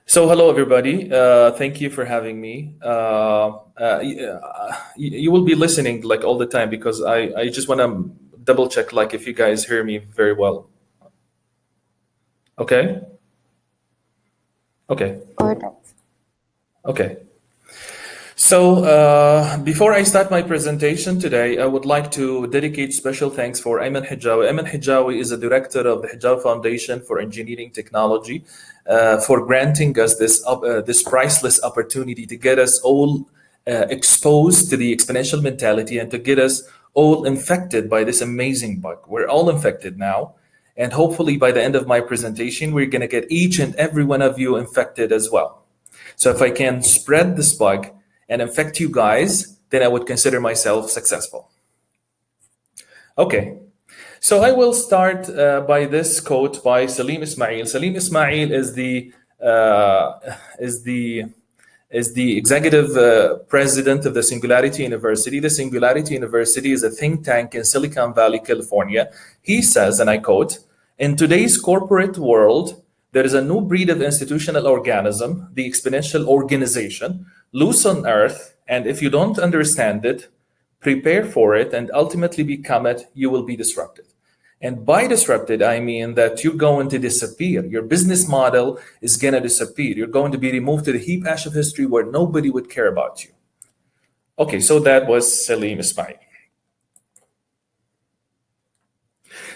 So hello everybody. Thank you for having me. You will be listening like all the time because I just want to double check like if you guys hear me very well. Okay. Okay. Alright. Okay. So before I start my presentation today, I would like to dedicate special thanks for Ayman Hijawi. Ayman Hijawi is a director of the Hijawi Foundation for Engineering Technology for granting us this priceless opportunity to get us all exposed to the exponential mentality and to get us all infected by this amazing bug. We're all infected now. And hopefully by the end of my presentation, we're going to get each and every one of you infected as well. So if I can spread this bug and infect you guys, then I would consider myself successful. Okay, so I will start by this quote by Salim Ismail. Salim Ismail is the executive president of the Singularity University. The Singularity University is a think tank in Silicon Valley, California. He says, and I quote, "In today's corporate world, there is a new breed of institutional organism, the exponential organization, loose on earth, and if you don't understand it, prepare for it, and ultimately become it, you will be disrupted." And by disrupted, I mean that you're going to disappear. Your business model is going to disappear. You're going to be removed to the heap ash of history where nobody would care about you. Okay, so that was Salim Ismail.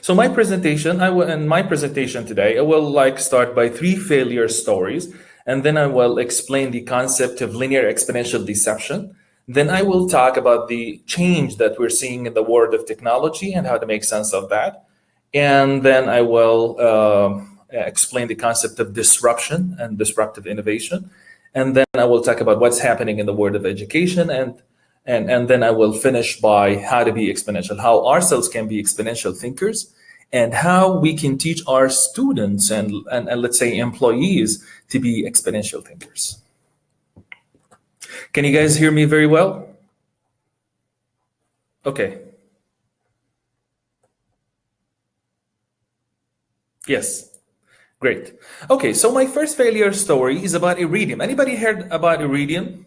So my presentation, in my presentation today, I will start by 3 failure stories, and then I will explain the concept of linear exponential deception. Then I will talk about the change that we're seeing in the world of technology and how to make sense of that. And then I will explain the concept of disruption and disruptive innovation. And then I will talk about what's happening in the world of education. And then I will finish by how to be exponential, how ourselves can be exponential thinkers, and how we can teach our students and let's say employees to be exponential thinkers. Can you guys hear me very well? Okay. Yes. Great. Okay, so my first failure story is about iridium. Anybody heard about iridium?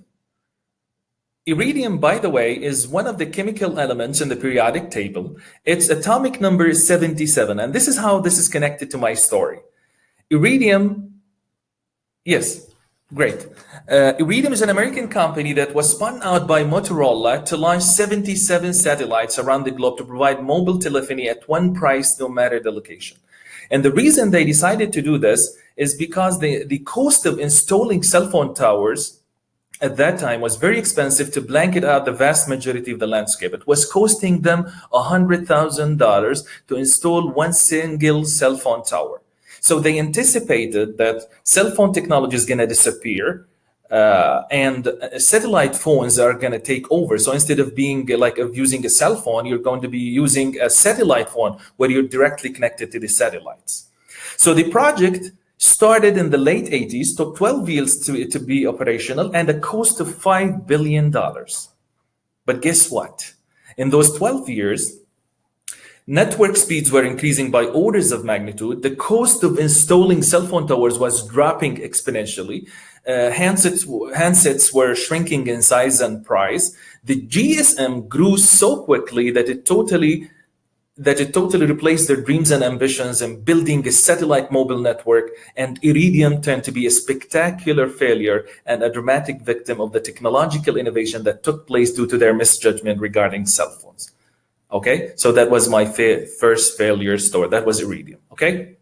Iridium, by the way, is one of the chemical elements in the periodic table. Its atomic number is 77, and this is how this is connected to my story. Iridium, yes, great. Iridium is an American company that was spun out by Motorola to launch 77 satellites around the globe to provide mobile telephony at one price, no matter the location. And the reason they decided to do this is because the cost of installing cell phone towers at that time was very expensive to blanket out the vast majority of the landscape. It was costing them $100,000 to install one single cell phone tower. So they anticipated that cell phone technology is going to disappear and satellite phones are going to take over. So instead of being of using a cell phone, you're going to be using a satellite phone where you're directly connected to the satellites. So the project started in the late 80s, took 12 years to be operational, and a cost of $5 billion. But guess what? In those 12 years, network speeds were increasing by orders of magnitude. The cost of installing cell phone towers was dropping exponentially. Handsets were shrinking in size and price. The GSM grew so quickly that it totally replaced their dreams and ambitions in building a satellite mobile network, and Iridium turned to be a spectacular failure and a dramatic victim of the technological innovation that took place due to their misjudgment regarding cell phones. Okay, so that was my first failure story. That was Iridium. Okay,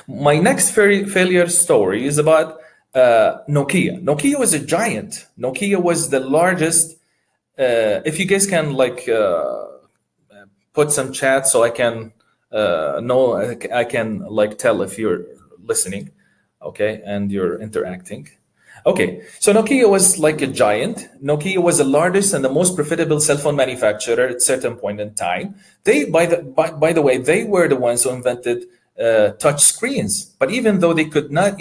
my next failure story is about Nokia. Nokia was a giant. Nokia was the largest. If you guys can put some chat so I can know, I can tell if you're listening, okay, and you're interacting. Okay, so Nokia was like a giant. Nokia was the largest and the most profitable cell phone manufacturer at a certain point in time. They, by the way, they were the ones who invented touch screens. But even though they could not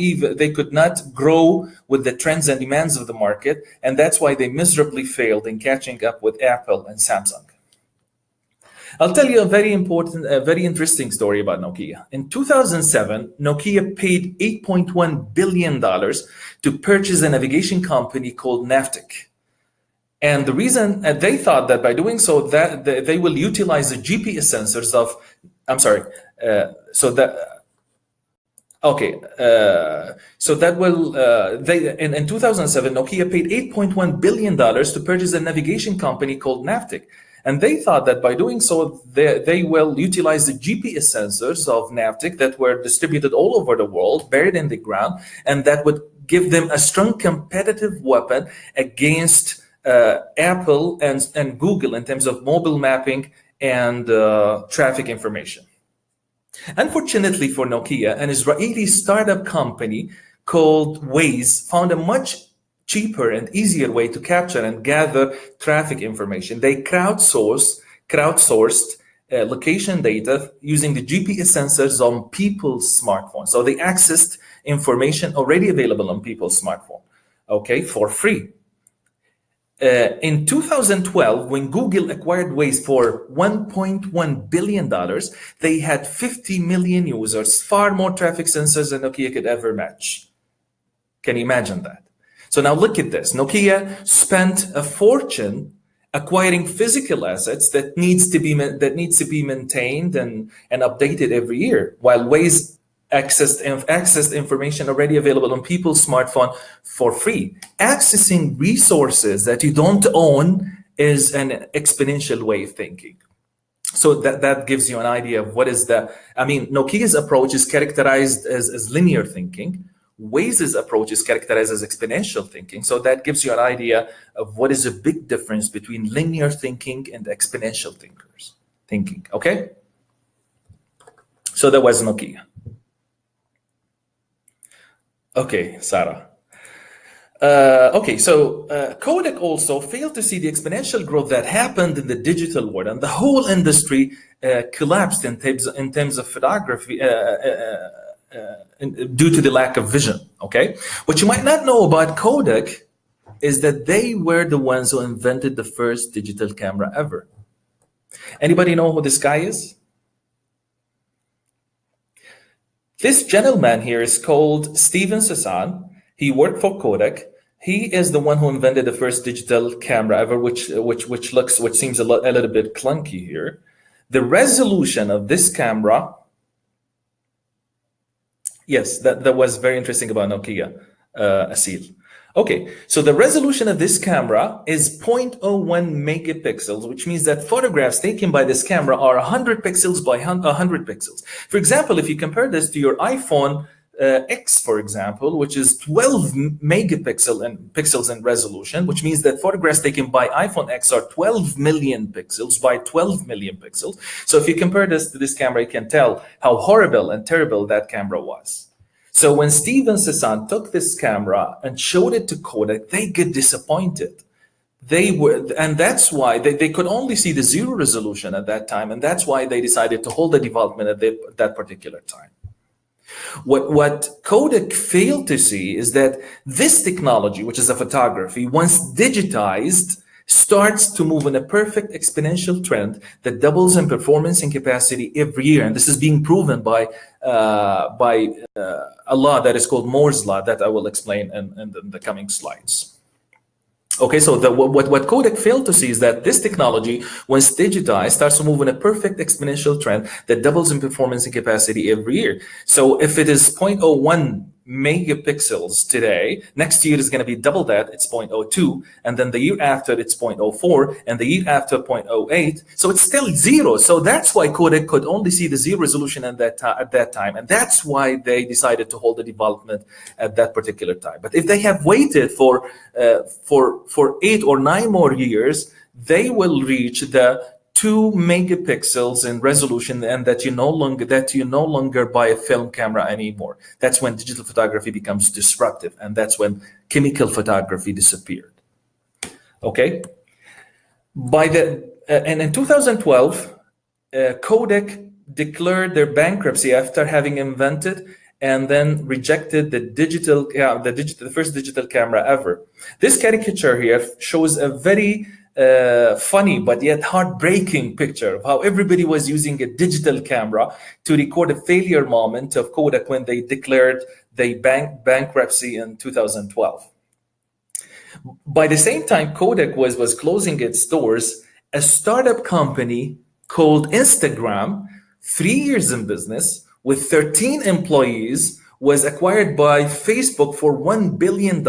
grow with the trends and demands of the market, and that's why they miserably failed in catching up with Apple and Samsung. I'll tell you a very important, very interesting story about Nokia. In 2007, Nokia paid $8.1 billion to purchase a navigation company called Navteq. And the reason they thought that by doing so, that they will utilize the GPS sensors of, I'm sorry, so that, okay, so that will, in 2007, Nokia paid $8.1 billion to purchase a navigation company called Navteq. And they thought that by doing so, they will utilize the GPS sensors of Navteq that were distributed all over the world, buried in the ground, and that would give them a strong competitive weapon against Apple and Google in terms of mobile mapping and traffic information. Unfortunately for Nokia, an Israeli startup company called Waze found a much cheaper and easier way to capture and gather traffic information. They crowdsourced location data using the GPS sensors on people's smartphones. So they accessed information already available on people's smartphone, okay, for free. In 2012, when Google acquired Waze for $1.1 billion, they had 50 million users, far more traffic sensors than Nokia could ever match. Can you imagine that? So now look at this. Nokia spent a fortune acquiring physical assets that needs to be maintained and updated every year, while Waze accessed information already available on people's smartphone for free. Accessing resources that you don't own is an exponential way of thinking. So that gives you an idea of what is Nokia's approach is characterized as linear thinking. Waze's approach is characterized as exponential thinking. So that gives you an idea of what is a big difference between linear thinking and exponential thinking, okay? So that was Nokia. Okay, Sarah. Kodak also failed to see the exponential growth that happened in the digital world, and the whole industry collapsed in terms of photography due to the lack of vision. Okay, what you might not know about Kodak is that they were the ones who invented the first digital camera ever. Anybody know who this guy is? This gentleman here is called Steven Sasson. He worked for Kodak. He is the one who invented the first digital camera ever, which seems a little bit clunky here. The resolution of this camera, yes, that was very interesting about Nokia, Asil. Okay, so the resolution of this camera is 0.01 megapixels, which means that photographs taken by this camera are 100 pixels by 100 pixels. For example, if you compare this to your iPhone X, for example, which is 12 pixels in resolution, which means that photographs taken by iPhone X are 12 million pixels by 12 million pixels. So if you compare this to this camera, you can tell how horrible and terrible that camera was. So when Steven Sasson took this camera and showed it to Kodak, they get disappointed. And that's why they could only see the zero resolution at that time, and that's why they decided to hold the development at that particular time. What Kodak failed to see is that this technology, which is a photography, once digitized, starts to move in a perfect exponential trend that doubles in performance and capacity every year. And this is being proven by a law that is called Moore's law that I will explain in the coming slides. Okay, so what Kodak failed to see is that this technology, once digitized, starts to move in a perfect exponential trend that doubles in performance and capacity every year. So if it is 0.01 megapixels today, next year is going to be double that, it's 0.02, and then the year after it's 0.04, and the year after 0.08. So it's still zero. So that's why Kodak could only see the zero resolution at that time, and that's why they decided to hold the development at that particular time. But if they have waited for 8 or 9 more years, they will reach the 2 megapixels in resolution, and that you no longer buy a film camera anymore. That's when digital photography becomes disruptive, and that's when chemical photography disappeared. Okay, and in 2012, Kodak declared their bankruptcy after having invented and then rejected the first digital camera ever. This caricature here shows a very funny but yet heartbreaking picture of how everybody was using a digital camera to record a failure moment of Kodak when they declared the bankruptcy in 2012. By the same time Kodak was closing its doors, a startup company called Instagram, 3 years in business with 13 employees, was acquired by Facebook for $1 billion.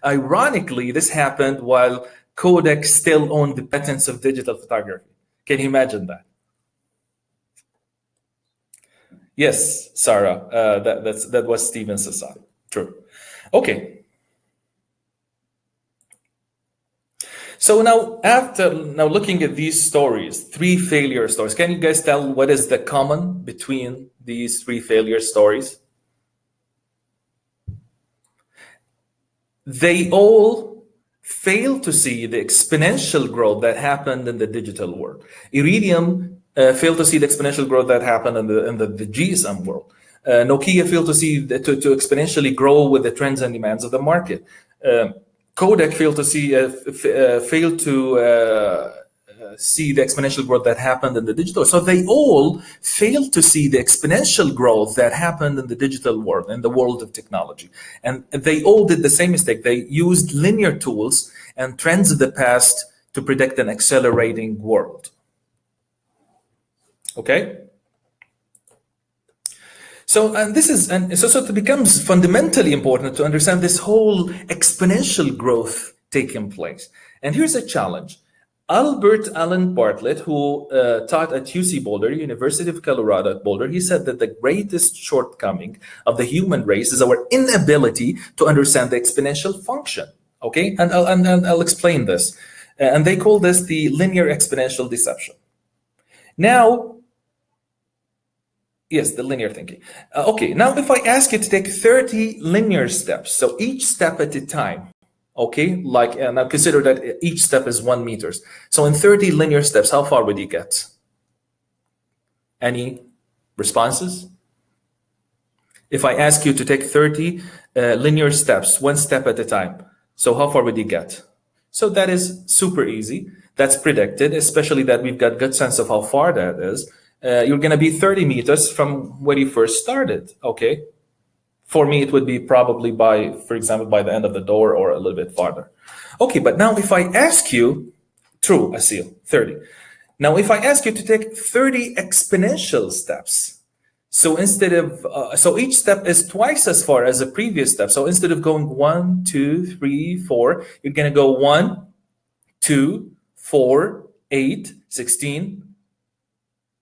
Ironically, this happened while Kodak still owned the patents of digital photography. Can you imagine that? Yes, Sarah, that was Steven Sassad. True. Okay. So now looking at these stories, 3 failure stories, can you guys tell what is the common between these 3 failure stories? They all fail to see the exponential growth that happened in the digital world. Iridium failed to see the exponential growth that happened in the GSM world. Nokia failed to see to exponentially grow with the trends and demands of the market. Kodak failed to see see the exponential growth that happened in the digital. So they all failed to see the exponential growth that happened in the digital world, in the world of technology. And they all did the same mistake. They used linear tools and trends of the past to predict an accelerating world. Okay? So it becomes fundamentally important to understand this whole exponential growth taking place. And here's a challenge. Albert Allen Bartlett, who taught at UC Boulder, University of Colorado at Boulder, he said that the greatest shortcoming of the human race is our inability to understand the exponential function. Okay, and I'll explain this. And they call this the linear exponential deception. Now, yes, the linear thinking. Okay, now if I ask you to take 30 linear steps, so each step at a time, okay, like, now consider that each step is 1 meter. So in 30 linear steps, how far would you get? Any responses? If I ask you to take 30 linear steps, 1 step at a time, so how far would you get? So that is super easy. That's predicted, especially that we've got good sense of how far that is. You're going to be 30 meters from where you first started, okay? For me, it would be probably for example, by the end of the door or a little bit farther. Okay, but now if I ask you, true, Asil, 30. Now, if I ask you to take 30 exponential steps, so instead of, so each step is twice as far as the previous step. So instead of going 1, 2, 3, 4, you're going to go 1, 2, 4, 8, 16,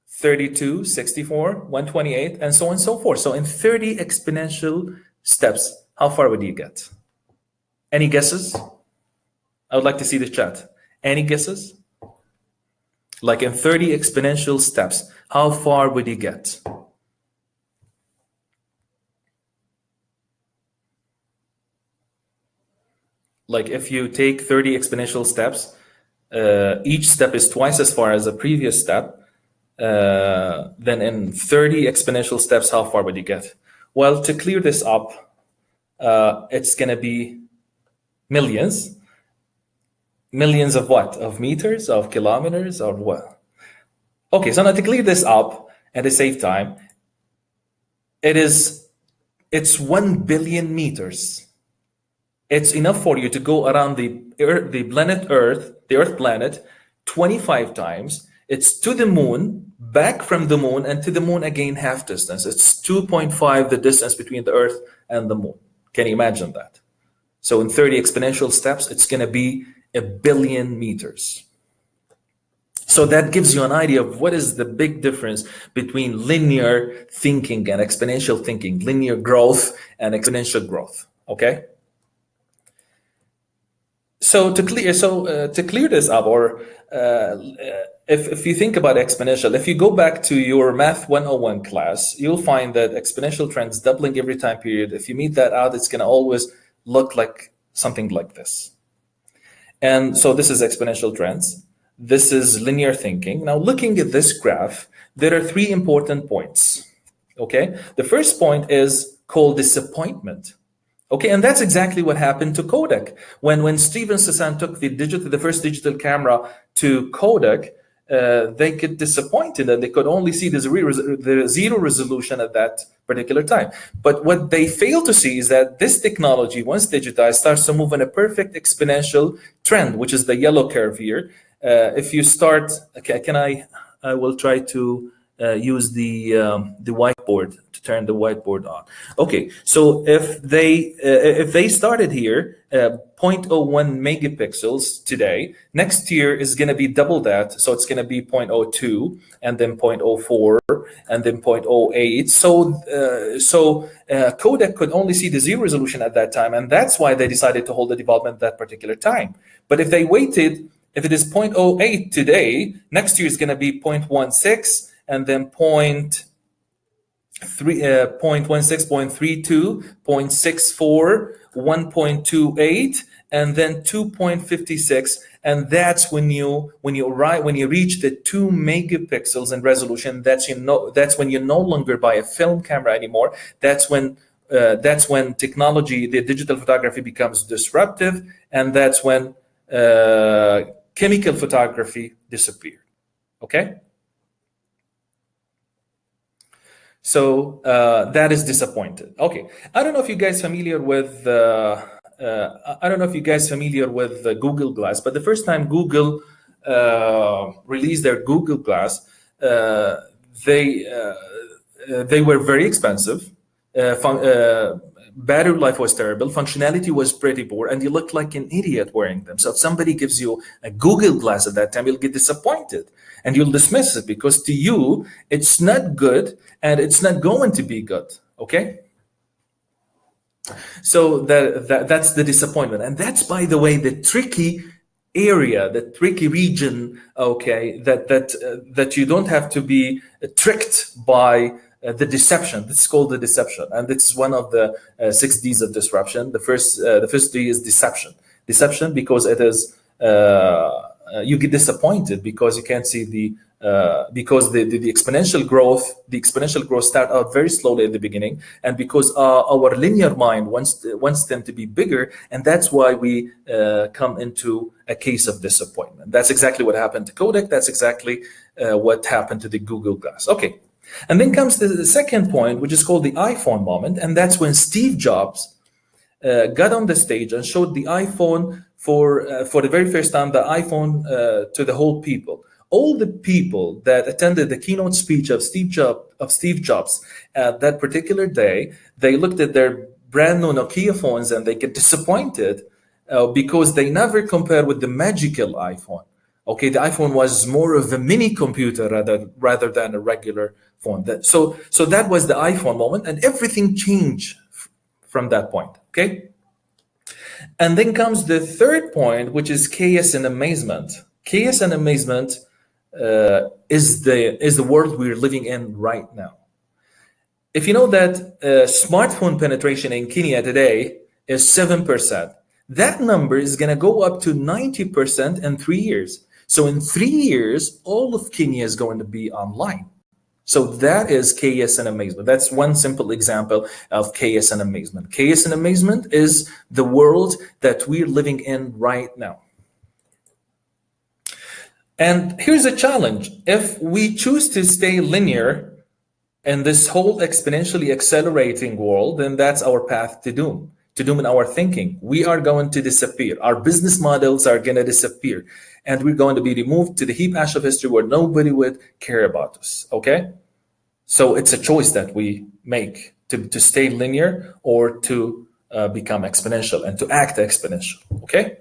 32, 64, 128, and so on and so forth. So in 30 exponential steps, how far would you get? Any guesses? I would like to see the chat. Any guesses? Like in 30 exponential steps, how far would you get? Like if you take 30 exponential steps, each step is twice as far as the previous step, then in 30 exponential steps, how far would you get? Well, to clear this up, it's going to be millions. Millions of what? Of meters, of kilometers, of what? Okay, so now to clear this up and to save time, it's 1 billion meters. It's enough for you to go around the Earth planet, 25 times. It's to the moon, back from the moon, and to the moon again half distance. It's 2.5 the distance between the Earth and the moon. Can you imagine that? So in 30 exponential steps, it's going to be 1 billion meters. So that gives you an idea of what is the big difference between linear thinking and exponential thinking, linear growth and exponential growth. Okay. So to clear this up, or if you think about exponential, if you go back to your Math 101 class, you'll find that exponential trends doubling every time period. If you meet that out, it's going to always look like something like this. And so this is exponential trends. This is linear thinking. Now, looking at this graph, there are 3 important points. Okay, the first point is called disappointment. Okay, and that's exactly what happened to Kodak. When Steven Sasan took the first digital camera to Kodak, they get disappointed and they could only see the zero resolution at that particular time. But what they fail to see is that this technology, once digitized, starts to move in a perfect exponential trend, which is the yellow curve here. If you start, okay, I will try to use the whiteboard to turn the whiteboard on. Okay, so if they started here, zero point zero 0.01 megapixels today, next year is going to be double that, so it's going to be 0.02, and then 0.04, and then 0.08. So Kodak could only see the zero resolution at that time, and that's why they decided to hold the development at that particular time. But if they waited, if it is 0.08 today, next year is going to be 0.16, and then 0.16, 0.32, 0.64, 1.28, and then 2.56, and that's when you reach the 2 megapixels in resolution. That's when you no longer buy a film camera anymore. That's when technology, the digital photography, becomes disruptive, and that's when chemical photography disappeared. Okay. So that is disappointed. Okay, I don't know if you guys familiar with Google Glass, but the first time Google released their Google Glass, they were very expensive. Battery life was terrible. Functionality was pretty poor, and you looked like an idiot wearing them. So if somebody gives you a Google Glass at that time, you'll get disappointed and you'll dismiss it because to you it's not good and it's not going to be good. Okay. So that's the disappointment, and that's, by the way, the tricky area, the tricky region. Okay, that you don't have to be tricked by the deception. It's called the deception, and it's one of the 6 Ds of disruption. The first D is deception. Deception because it is you get disappointed because you can't see because the exponential growth start out very slowly at the beginning, and because our linear mind wants them to be bigger, and that's why we come into a case of disappointment. That's exactly what happened to Kodak. That's exactly what happened to the Google Glass. Okay. And then comes the second point, which is called the iPhone moment. And that's when Steve Jobs got on the stage and showed the iPhone for the very first time, the iPhone to the whole people. All the people that attended the keynote speech of Steve Jobs at that particular day, they looked at their brand new Nokia phones and they get disappointed because they never compared with the magical iPhone. Okay, the iPhone was more of a mini computer rather than a regular phone. So that was the iPhone moment, and everything changed from that point. Okay, and then comes the third point, which is chaos and amazement. Chaos and amazement is the world we're living in right now. If you know that smartphone penetration in Kenya today is 7%, that number is going to go up to 90% in 3 years. So in 3 years, all of Kenya is going to be online. So that is chaos and amazement. That's one simple example of chaos and amazement. Chaos and amazement is the world that we're living in right now. And here's a challenge. If we choose to stay linear in this whole exponentially accelerating world, then that's our path to doom in our thinking. We are going to disappear. Our business models are going to disappear. And we're going to be removed to the heap ash of history where nobody would care about us. Okay? So it's a choice that we make to stay linear or to become exponential and to act exponential. Okay?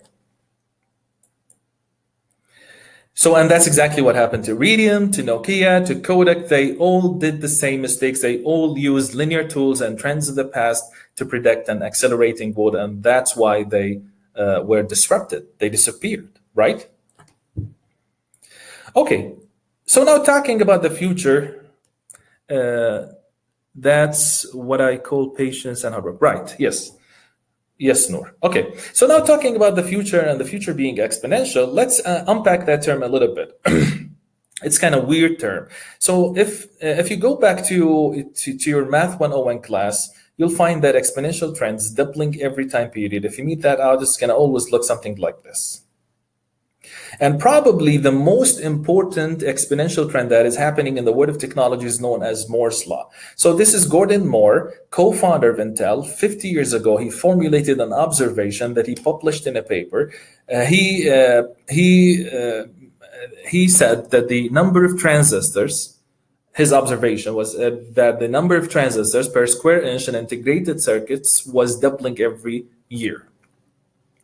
So, and that's exactly what happened to Iridium, to Nokia, to Kodak. They all did the same mistakes. They all used linear tools and trends of the past to predict an accelerating world, and that's why they were disrupted. They disappeared, right? Okay, so now talking about the future, that's what I call patience and hard work. Right, yes. Yes, Noor. Okay, so now talking about the future and the future being exponential, let's unpack that term a little bit. It's kind of weird term. So if you go back to your Math 101 class, you'll find that exponential trends doubling every time period. If you meet that out, it's going to always look something like this. And probably the most important exponential trend that is happening in the world of technology is known as Moore's Law. So this is Gordon Moore, co-founder of Intel. 50 years ago, he formulated an observation that he published in a paper. He said that the number of transistors, his observation was that the number of transistors per square inch in integrated circuits was doubling every year.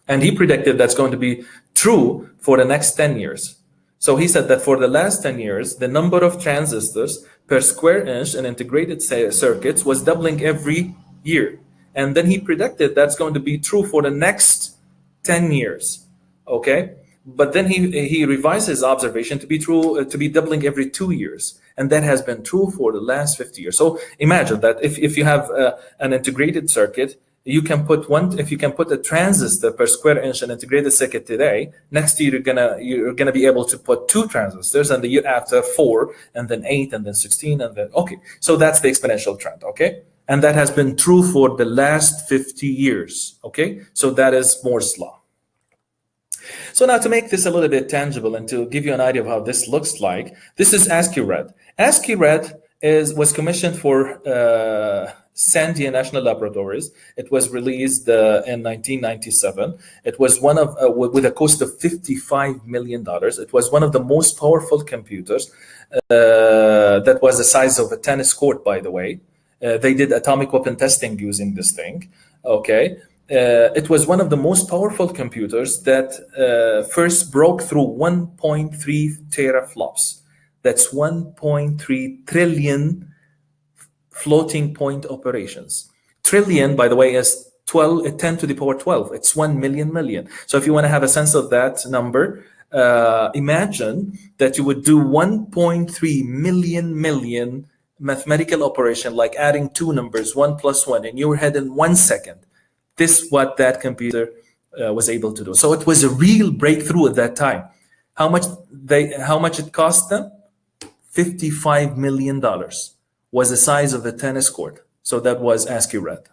And he predicted that's going to be true for the next 10 years. So he said that for the last 10 years, the number of transistors per square inch in integrated circuits was doubling every year. And then he predicted that's going to be true for the next 10 years. Okay? But then he revised his observation to be true, to be doubling every 2 years. And that has been true for the last 50 years. So imagine that if you have an integrated circuit, you can put if you can put a transistor per square inch in integrated circuit today, next year you're gonna be able to put 2 transistors, and the year after 4, and then 8, and then 16, and then okay. So that's the exponential trend, okay? And that has been true for the last 50 years, okay? So that is Moore's Law. So now to make this a little bit tangible and to give you an idea of how this looks like, this is Askarete. Askarete was commissioned for Sandia National Laboratories. It was released in 1997. It was one of with a cost of $55 million. It was one of the most powerful computers. That was the size of a tennis court, by the way. They did atomic weapon testing using this thing. Okay. It was one of the most powerful computers that first broke through 1.3 teraflops. That's 1.3 trillion floating point operations. Trillion, by the way, is 10 to the power 12. It's 1 million million. So if you want to have a sense of that number, imagine that you would do 1.3 million mathematical operation, like adding 2 numbers, 1 plus 1, in your head in 1 second. This is what that computer was able to do. So it was a real breakthrough at that time. How much it cost them? $55 million. Was the size of a tennis court. So that was Askarete.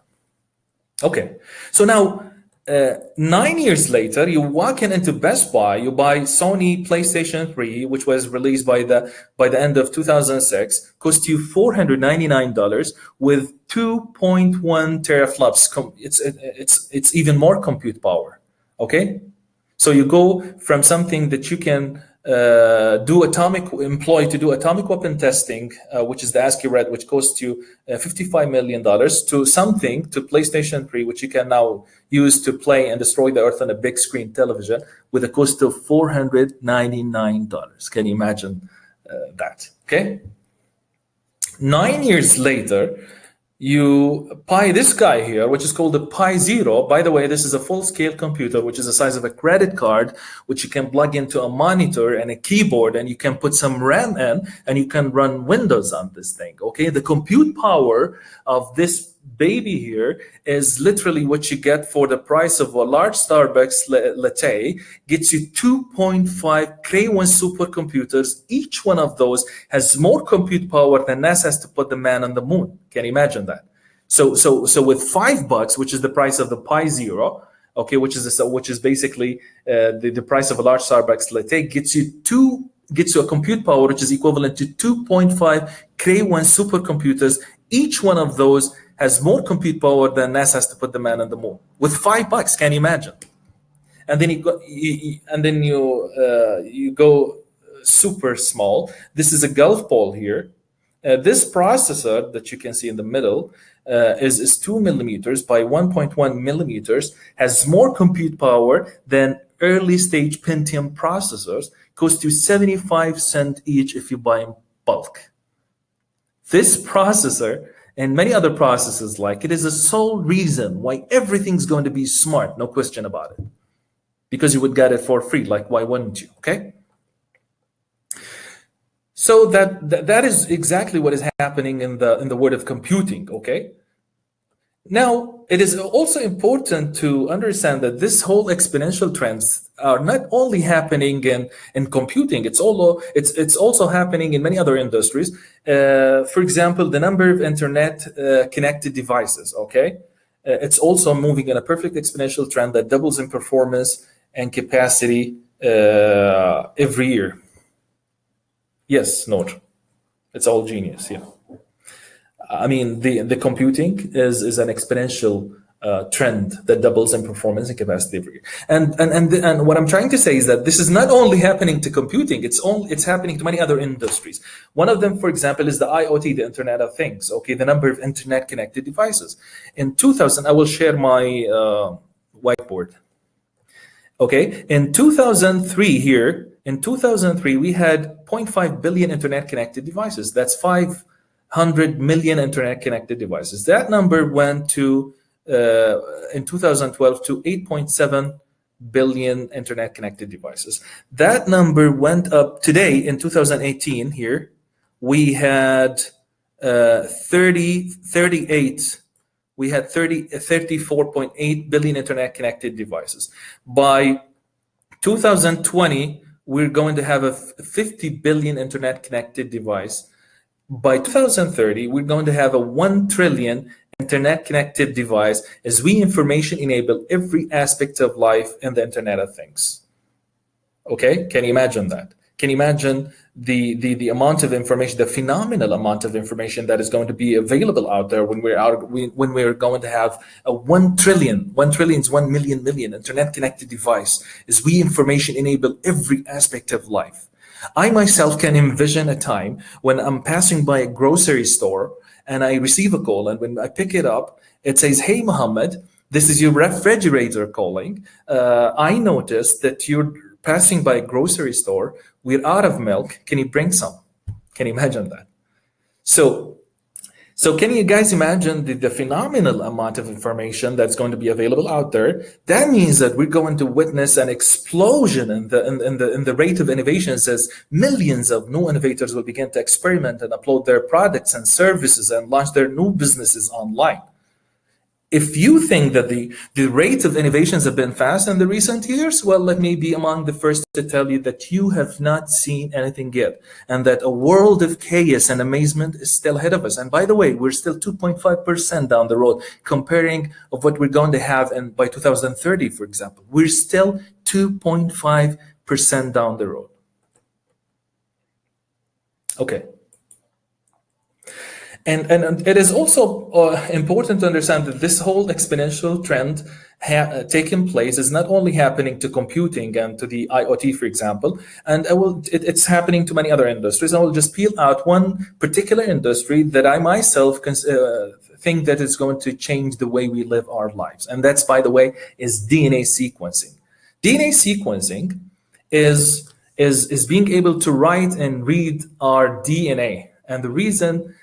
Okay, so now 9 years later, you walk into Best Buy, you buy Sony PlayStation 3, which was released by the end of 2006, cost you $499 with 2.1 teraflops. It's even more compute power. Okay, so you go from something that you can employ to do atomic weapon testing, which is the Askarete, which costs you $55 million, to PlayStation 3, which you can now use to play and destroy the earth on a big screen television with a cost of $499. Can you imagine that? Okay. 9 years later, you buy this guy here, which is called the Pi Zero. By the way, this is a full-scale computer, which is the size of a credit card, which you can plug into a monitor and a keyboard, and you can put some RAM in, and you can run Windows on this thing, okay? The compute power of this baby here is literally what you get for the price of a large Starbucks latte. Gets you 2.5 Cray-1 supercomputers. Each one of those has more compute power than NASA has to put the man on the moon. Can you imagine that? So with $5, which is the price of the Pi Zero, okay, which is basically the price of a large Starbucks latte, gets you a compute power which is equivalent to 2.5 Cray-1 supercomputers. Each one of those has more compute power than NASA has to put the man on the moon with $5. Can you imagine? And then you go super small. This is a golf ball here. This processor that you can see in the middle is 2 millimeters by 1.1 millimeters, has more compute power than early stage Pentium processors, cost you 75 cents each if you buy in bulk. This processor and many other processes like it is the sole reason why everything's going to be smart, no question about it. Because you would get it for free, like why wouldn't you, okay? So that is exactly what is happening in the world of computing, okay? Now, it is also important to understand that this whole exponential trends are not only happening in computing, it's also happening in many other industries. For example, the number of internet connected devices, okay? It's also moving in a perfect exponential trend that doubles in performance and capacity every year. Yes, Noor. It's all genius, yeah. I mean, the computing is an exponential trend that doubles in performance and capacity every year. And what I'm trying to say is that this is not only happening to computing; it's happening to many other industries. One of them, for example, is the IoT, the Internet of Things. Okay, the number of internet connected devices. In 2000, I will share my whiteboard. Okay, in 2003 here, in 2003, we had zero point 0.5 billion internet connected devices. That's 500 million internet connected devices. That number went to, in 2012, to 8.7 billion internet connected devices. That number went up today in 2018 here. We had 34.8 billion internet connected devices. By 2020, we're going to have a 50 billion internet connected device. By 2030, we're going to have a 1 trillion internet connected device as we information enable every aspect of life in the Internet of Things. Okay, can you imagine that? Can you imagine the amount of information, the phenomenal amount of information that is going to be available out there when we're going to have a 1 trillion, 1 trillion is 1 million internet connected device as we information enable every aspect of life. I myself can envision a time when I'm passing by a grocery store and I receive a call, and when I pick it up, it says, "Hey, Mohammed, this is your refrigerator calling. I noticed that you're passing by a grocery store. We're out of milk. Can you bring some?" Can you imagine that? So can you guys imagine the phenomenal amount of information that's going to be available out there? That means that we're going to witness an explosion in the rate of innovations as millions of new innovators will begin to experiment and upload their products and services and launch their new businesses online. If you think that the rate of innovations have been fast in the recent years, well, let me be among the first to tell you that you have not seen anything yet, and that a world of chaos and amazement is still ahead of us. And by the way, we're still 2.5% down the road, comparing of what we're going to have by 2030, for example. We're still 2.5% down the road. Okay. And it is also important to understand that this whole exponential trend taking place is not only happening to computing and to the IoT, for example, and it's happening to many other industries. I will just peel out one particular industry that I myself think that is going to change the way we live our lives. And that's, by the way, is DNA sequencing. DNA sequencing is being able to write and read our DNA. And the reason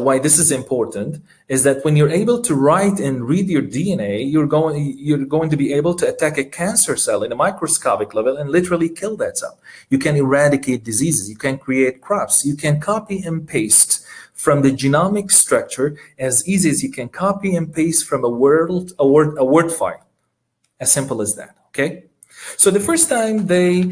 why this is important is that when you're able to write and read your DNA, you're going to be able to attack a cancer cell in a microscopic level and literally kill that cell. You can eradicate diseases. You can create crops. You can copy and paste from the genomic structure as easy as you can copy and paste from a word file. As simple as that. Okay. So the first time they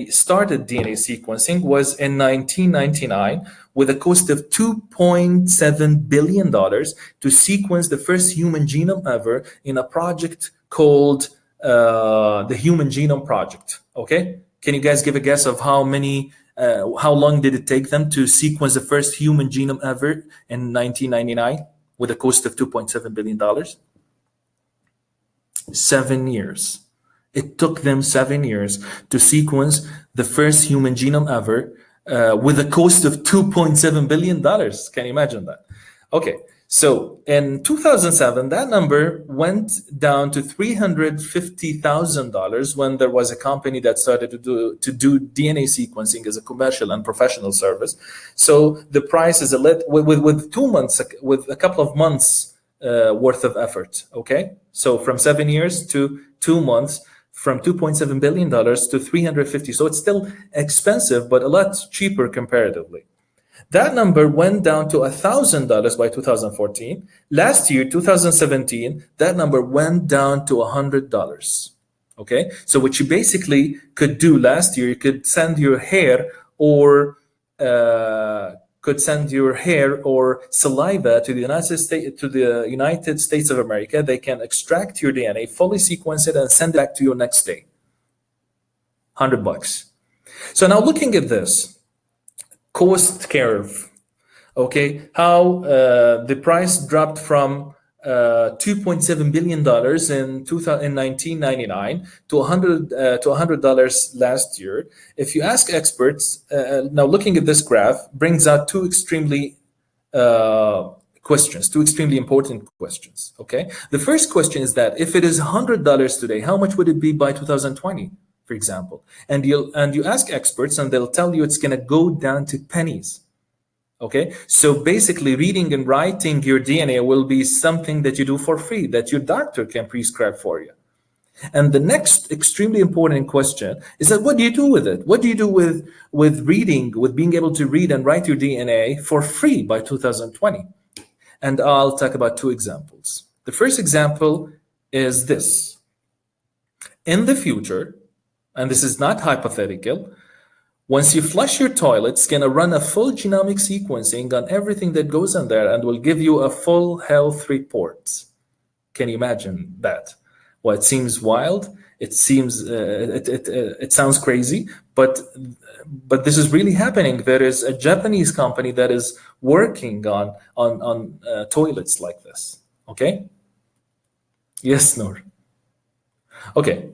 started DNA sequencing was in 1999 with a cost of $2.7 billion to sequence the first human genome ever in a project called the Human Genome Project. Okay, can you guys give a guess of how long did it take them to sequence the first human genome ever in 1999 with a cost of $2.7 billion? 7 years. It took them 7 years to sequence the first human genome ever with a cost of $2.7 billion. Can you imagine that? Okay, so in 2007, that number went down to $350,000 when there was a company that started to do DNA sequencing as a commercial and professional service. So the price is with 2 months, with a couple of months worth of effort. Okay, so from 7 years to 2 months, from $2.7 billion to $350. So it's still expensive, but a lot cheaper comparatively. That number went down to $1,000 by 2014. Last year, 2017, that number went down to $100. Okay, so what you basically could do last year, you could send your hair or saliva to the United States of America. They can extract your DNA, fully sequence it, and send it back to you next day. $100. So now looking at this cost curve, okay, how the price dropped from $2.7 billion in 1999 to $100 last year. If you ask experts, now looking at this graph brings out two extremely important questions. Okay, the first question is that if it is $100 today, how much would it be by 2020, for example? And you ask experts, and they'll tell you it's going to go down to pennies. Okay, so basically reading and writing your DNA will be something that you do for free, that your doctor can prescribe for you. And the next extremely important question is that what do you do with it? What do you do with reading, with being able to read and write your DNA for free by 2020? And I'll talk about two examples. The first example is this. In the future, and this is not hypothetical, once you flush your toilet, it's going to run a full genomic sequencing on everything that goes in there and will give you a full health report. Can you imagine that? Well, it seems wild. It seems it sounds crazy, but this is really happening. There is a Japanese company that is working on toilets like this. Okay. Yes, Noor. Okay.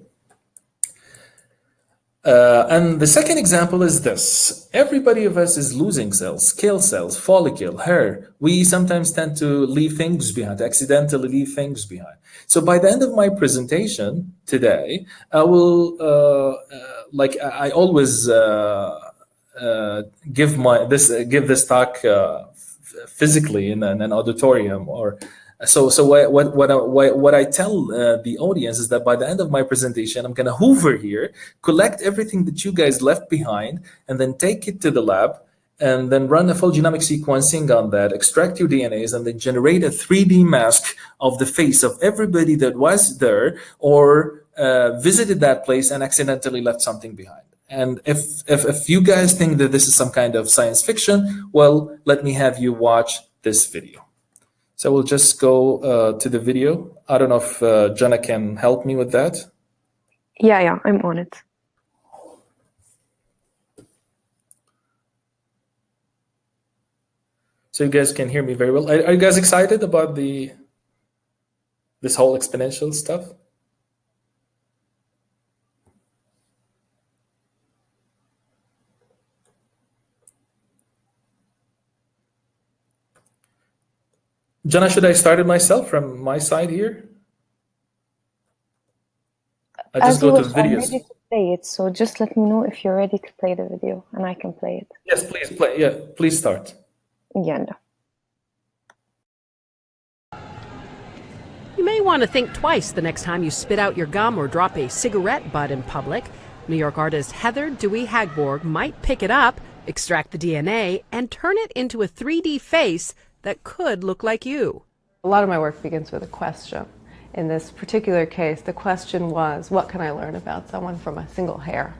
And the second example is this. Everybody of us is losing cells, scale cells, follicle, hair. We sometimes tend to leave things behind, accidentally leave things behind. So by the end of my presentation today, I will, like I always give this talk physically in an auditorium or. So what I tell the audience is that by the end of my presentation, I'm going to hover here, collect everything that you guys left behind, and then take it to the lab, and then run a full genomic sequencing on that, extract your DNAs, and then generate a 3D mask of the face of everybody that was there or visited that place and accidentally left something behind. And if you guys think that this is some kind of science fiction, well, let me have you watch this video. So we'll just go to the video. I don't know if Jenna can help me with that. Yeah, I'm on it. So you guys can hear me very well. Are you guys excited about this whole exponential stuff? Jenna, should I start it myself from my side here? I just go to the videos. I'm ready to play it, so just let me know if you're ready to play the video, and I can play it. Yes, please play. Yeah, please start. Yeah. You may want to think twice the next time you spit out your gum or drop a cigarette butt in public. New York artist Heather Dewey Hagborg might pick it up, extract the DNA, and turn it into a 3D face that could look like you. A lot of my work begins with a question. In this particular case, the question was, what can I learn about someone from a single hair?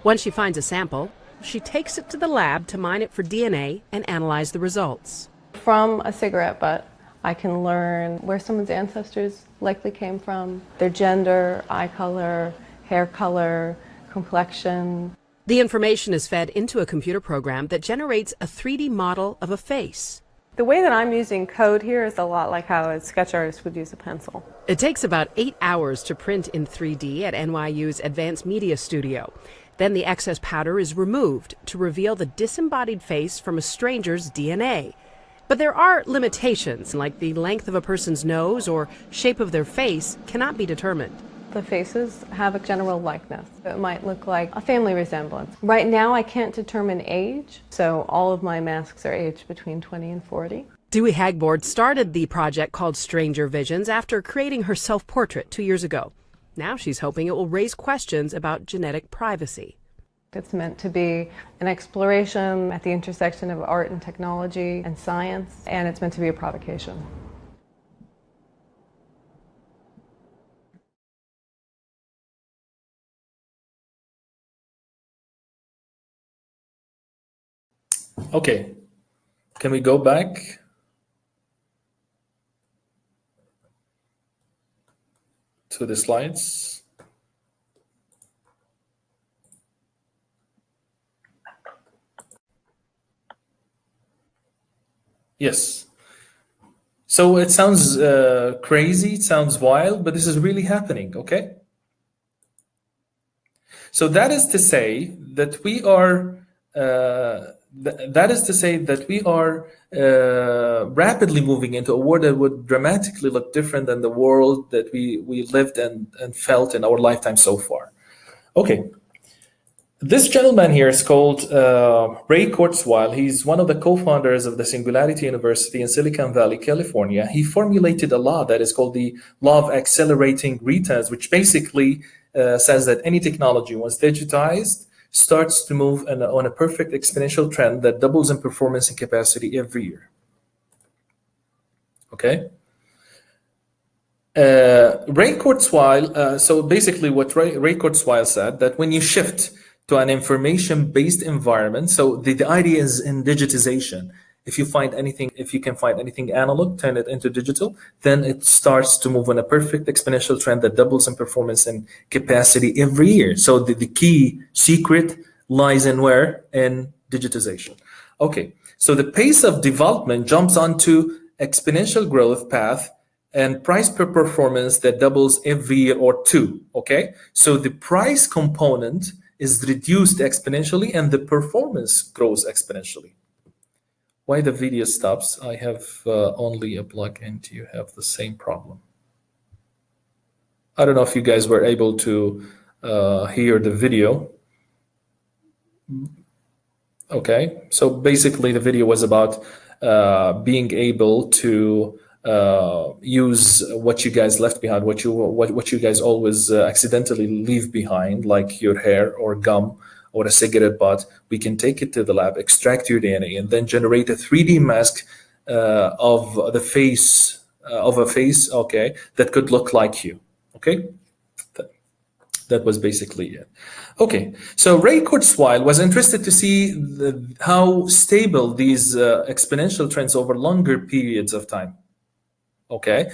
Once she finds a sample, she takes it to the lab to mine it for DNA and analyze the results. From a cigarette butt, I can learn where someone's ancestors likely came from, their gender, eye color, hair color, complexion. The information is fed into a computer program that generates a 3D model of a face. The way that I'm using code here is a lot like how a sketch artist would use a pencil. It takes about 8 hours to print in 3D at NYU's Advanced Media Studio. Then the excess powder is removed to reveal the disembodied face from a stranger's DNA. But there are limitations, like the length of a person's nose or shape of their face cannot be determined. The faces have a general likeness. It might look like a family resemblance. Right now I can't determine age, so all of my masks are aged between 20 and 40. Dewey Hagborg started the project called Stranger Visions after creating her self-portrait 2 years ago. Now she's hoping it will raise questions about genetic privacy. It's meant to be an exploration at the intersection of art and technology and science, and it's meant to be a provocation. Okay, can we go back? To the slides. Yes. So it sounds crazy, it sounds wild, but this is really happening, okay? So that is to say that we are rapidly moving into a world that would dramatically look different than the world that we lived and felt in our lifetime so far. Okay. This gentleman here is called Ray Kurzweil. He's one of the co-founders of the Singularity University in Silicon Valley, California. He formulated a law that is called the Law of Accelerating Returns, which basically says that any technology, once digitized, starts to move on a perfect exponential trend that doubles in performance and capacity every year. Okay? Ray Kurzweil, so basically what Ray Kurzweil said, that when you shift to an information-based environment, so the idea is in digitization. If you can find anything analog, turn it into digital, then it starts to move on a perfect exponential trend that doubles in performance and capacity every year. So the key secret lies in where? In digitization. Okay, so the pace of development jumps onto exponential growth path and price per performance that doubles every year or two, okay? So the price component is reduced exponentially and the performance grows exponentially. Why the video stops? I have only a plug-in. Do you have the same problem? I don't know if you guys were able to hear the video. Okay, so basically the video was about being able to use what you guys left behind, what you guys always accidentally leave behind, like your hair or gum or a cigarette butt. We can take it to the lab, extract your DNA, and then generate a 3D mask of the face of a face, okay, that could look like you. Okay, that was basically it. Okay, so Ray Kurzweil was interested to see how stable these exponential trends over longer periods of time. Okay,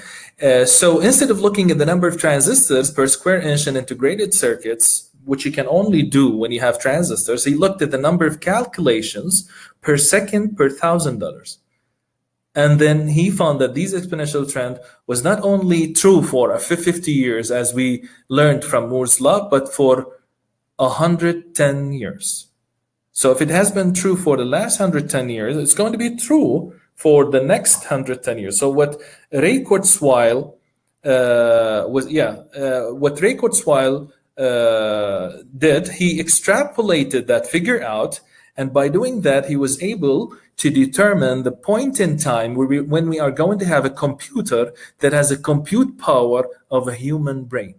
so instead of looking at the number of transistors per square inch in integrated circuits, which you can only do when you have transistors, he looked at the number of calculations per second per $1,000. And then he found that this exponential trend was not only true for 50 years, as we learned from Moore's law, but for 110 years. So if it has been true for the last 110 years, it's going to be true for the next 110 years. So what Ray Kurzweil did, he extrapolated that figure out, and by doing that, he was able to determine the point in time when we are going to have a computer that has a compute power of a human brain.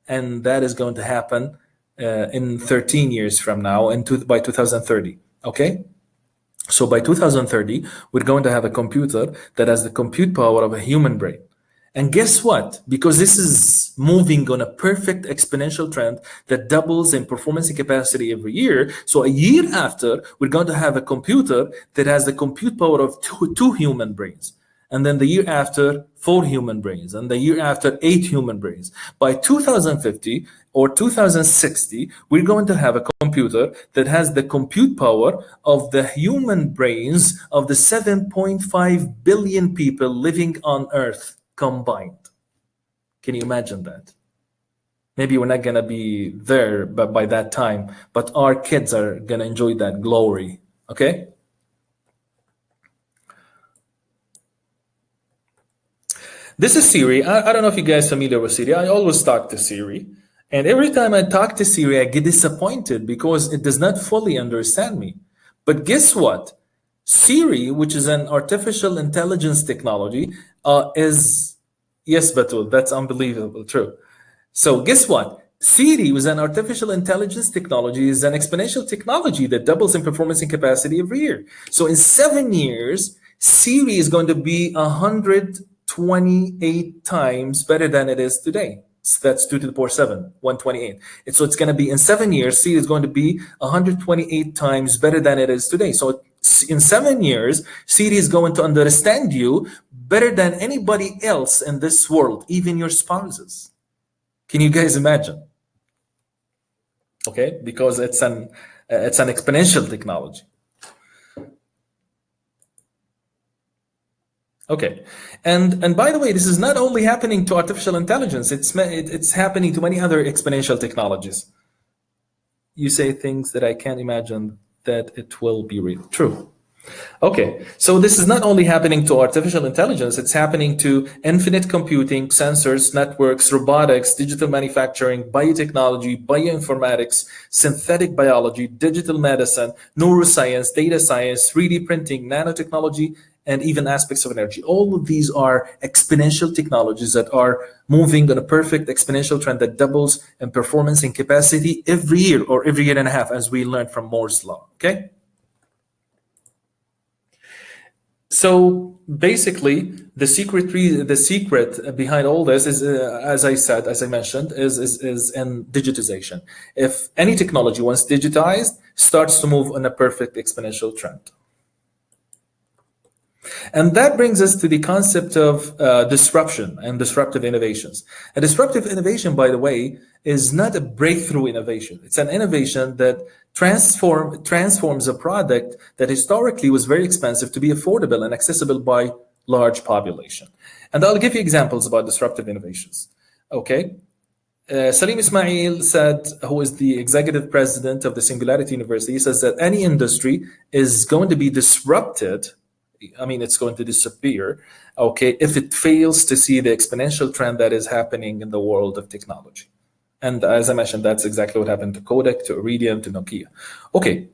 And that is going to happen in 13 years from now, by 2030, okay? So by 2030, we're going to have a computer that has the compute power of a human brain. And guess what? Because this is moving on a perfect exponential trend that doubles in performance and capacity every year. So a year after, we're going to have a computer that has the compute power of two human brains. And then the year after, 4 human brains. And the year after, 8 human brains. By 2050 or 2060, we're going to have a computer that has the compute power of the human brains of the 7.5 billion people living on Earth combined. Can you imagine that? Maybe we're not going to be there by that time, but our kids are going to enjoy that glory. Okay? This is Siri. I don't know if you guys are familiar with Siri. I always talk to Siri. And every time I talk to Siri, I get disappointed because it does not fully understand me. But guess what? Siri, which is an artificial intelligence technology, is... Yes, Batul, that's unbelievable, true. So guess what? Siri was an artificial intelligence technology, is an exponential technology that doubles in performance and capacity every year. So in 7 years, Siri is going to be 128 times better than it is today. So that's 2 to the power 7, 128. And so it's going to be in 7 years, Siri is going to be 128 times better than it is today. So in 7 years, Siri is going to understand you better than anybody else in this world, even your spouses. Can you guys imagine? Okay, because it's an exponential technology. Okay, and by the way, this is not only happening to artificial intelligence; it's happening to many other exponential technologies. You say things that I can't imagine that it will be real. True. Okay, so this is not only happening to artificial intelligence, it's happening to infinite computing, sensors, networks, robotics, digital manufacturing, biotechnology, bioinformatics, synthetic biology, digital medicine, neuroscience, data science, 3D printing, nanotechnology, and even aspects of energy. All of these are exponential technologies that are moving on a perfect exponential trend that doubles in performance and capacity every year or every year and a half, as we learned from Moore's law, okay? So basically, the secret behind all this is, as I mentioned, is in digitization. If any technology, once digitized, starts to move on a perfect exponential trend. And that brings us to the concept of disruption and disruptive innovations. A disruptive innovation, by the way, is not a breakthrough innovation. It's an innovation that transforms a product that historically was very expensive to be affordable and accessible by large population. And I'll give you examples about disruptive innovations. Okay. Salim Ismail said, who is the executive president of the Singularity University, he says that any industry is going to be disrupted. I mean, it's going to disappear, okay, if it fails to see the exponential trend that is happening in the world of technology. And as I mentioned, that's exactly what happened to Kodak, to Iridium, to Nokia. Okay,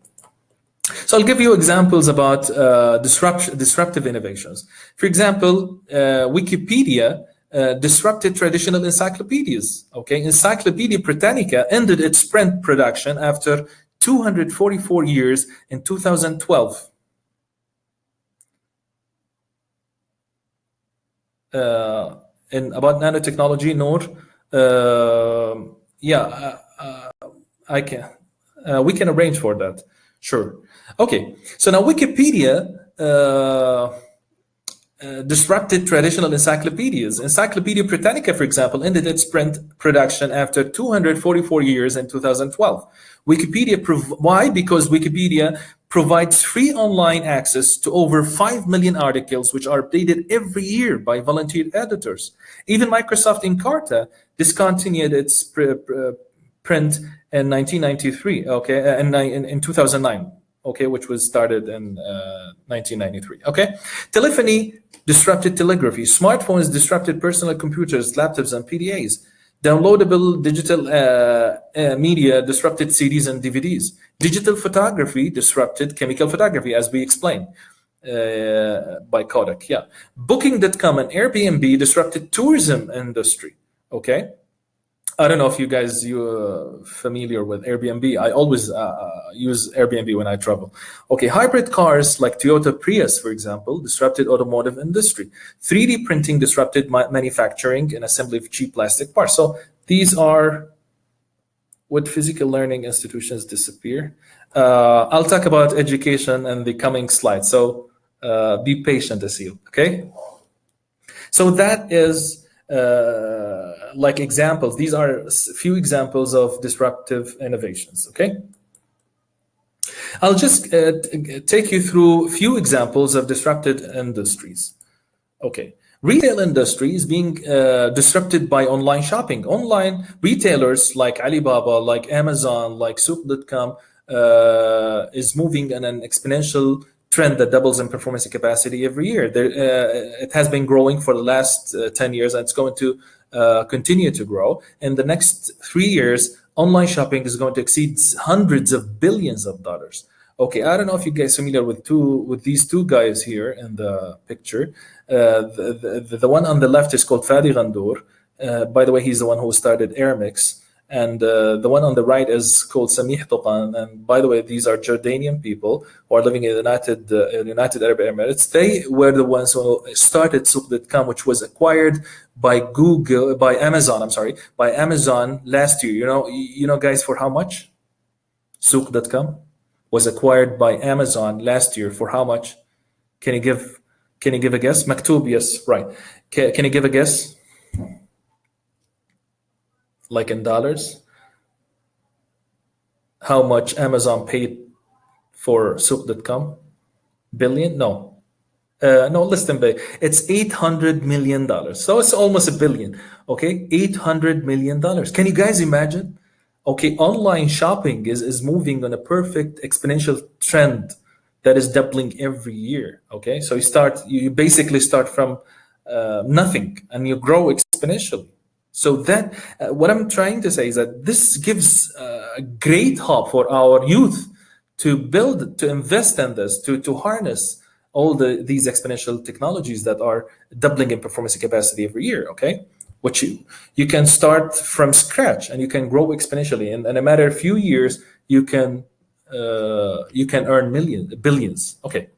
so I'll give you examples about disruptive innovations. For example, Wikipedia disrupted traditional encyclopedias. Okay, Encyclopedia Britannica ended its print production after 244 years in 2012. In about nanotechnology, Noor, I can. We can arrange for that. Sure. Okay. So now Wikipedia disrupted traditional encyclopedias. Encyclopedia Britannica, for example, ended its print production after 244 years in 2012. Why? Because Wikipedia provides free online access to over 5 million articles, which are updated every year by volunteer editors. Even Microsoft Encarta discontinued its print in 1993, okay, in 2009, okay, which was started in 1993, okay. Telephony disrupted telegraphy. Smartphones disrupted personal computers, laptops, and PDAs. Downloadable digital media disrupted CDs and DVDs. Digital photography disrupted chemical photography, as we explained by Kodak. Yeah, Booking.com and Airbnb disrupted tourism industry. Okay, I don't know if you're familiar with Airbnb. I always use Airbnb when I travel. Okay, hybrid cars like Toyota Prius, for example, disrupted automotive industry. 3D printing disrupted manufacturing and assembly of cheap plastic parts. So these are what physical learning institutions disappear. I'll talk about education in the coming slides. So be patient, Asil, okay? So that is like examples. These are a few examples of disruptive innovations, okay? I'll just take you through a few examples of disrupted industries. Okay, retail industry is being disrupted by online shopping. Online retailers like Alibaba, like Amazon, like Souq.com is moving in an exponential trend that doubles in performance and capacity every year. It has been growing for the last 10 years, and it's going to continue to grow. In the next 3 years, online shopping is going to exceed hundreds of billions of dollars. Okay, I don't know if you guys are familiar with these two guys here in the picture. The one on the left is called Fadi Ghandour. By the way, he's the one who started Airmix. and the one on the right is called Samih Toqan. And by the way, these are Jordanian people who are living in the United Arab Emirates. They were the ones who started Souq.com, which was acquired by Amazon last year. You know, guys, for how much? Souq.com was acquired by Amazon last year for how much? Can you give a guess? Maktub, yes, right. Can you give a guess? Like in dollars? How much Amazon paid for Souq.com? Billion? No. No, less than billion. It's $800 million. So it's almost a billion. Okay, $800 million. Can you guys imagine? Okay, online shopping is moving on a perfect exponential trend that is doubling every year. Okay, so you basically start from nothing and you grow exponentially. So that what I'm trying to say is that this gives a great hope for our youth to build, to invest in this, to harness all these exponential technologies that are doubling in performance and capacity every year. Okay, which you can start from scratch and you can grow exponentially, and in a matter of few years you can earn billions. Okay.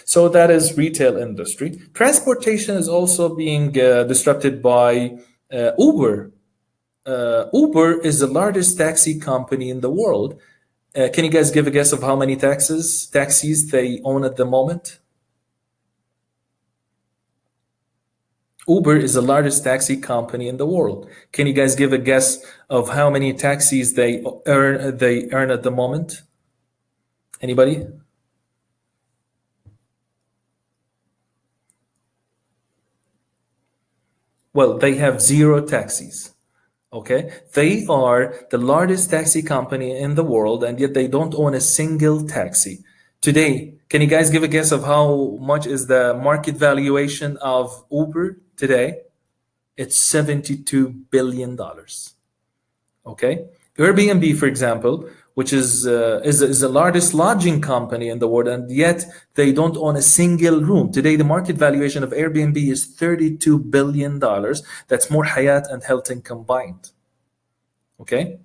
So that is retail industry. Transportation is also being disrupted by Uber. Uber is the largest taxi company in the world. Can you guys give a guess of how many taxis they own at the moment? Uber is the largest taxi company in the world. Can you guys give a guess of how many taxis they earn at the moment? Anybody? Well, they have 0 taxis. Okay, they are the largest taxi company in the world, and yet they don't own a single taxi. Today, can you guys give a guess of how much is the market valuation of Uber today? It's $72 billion. Okay, Airbnb, for example, which is the largest lodging company in the world, and yet they don't own a single room. Today, the market valuation of Airbnb is $32 billion. That's more Hayat and Hilton combined. Okay.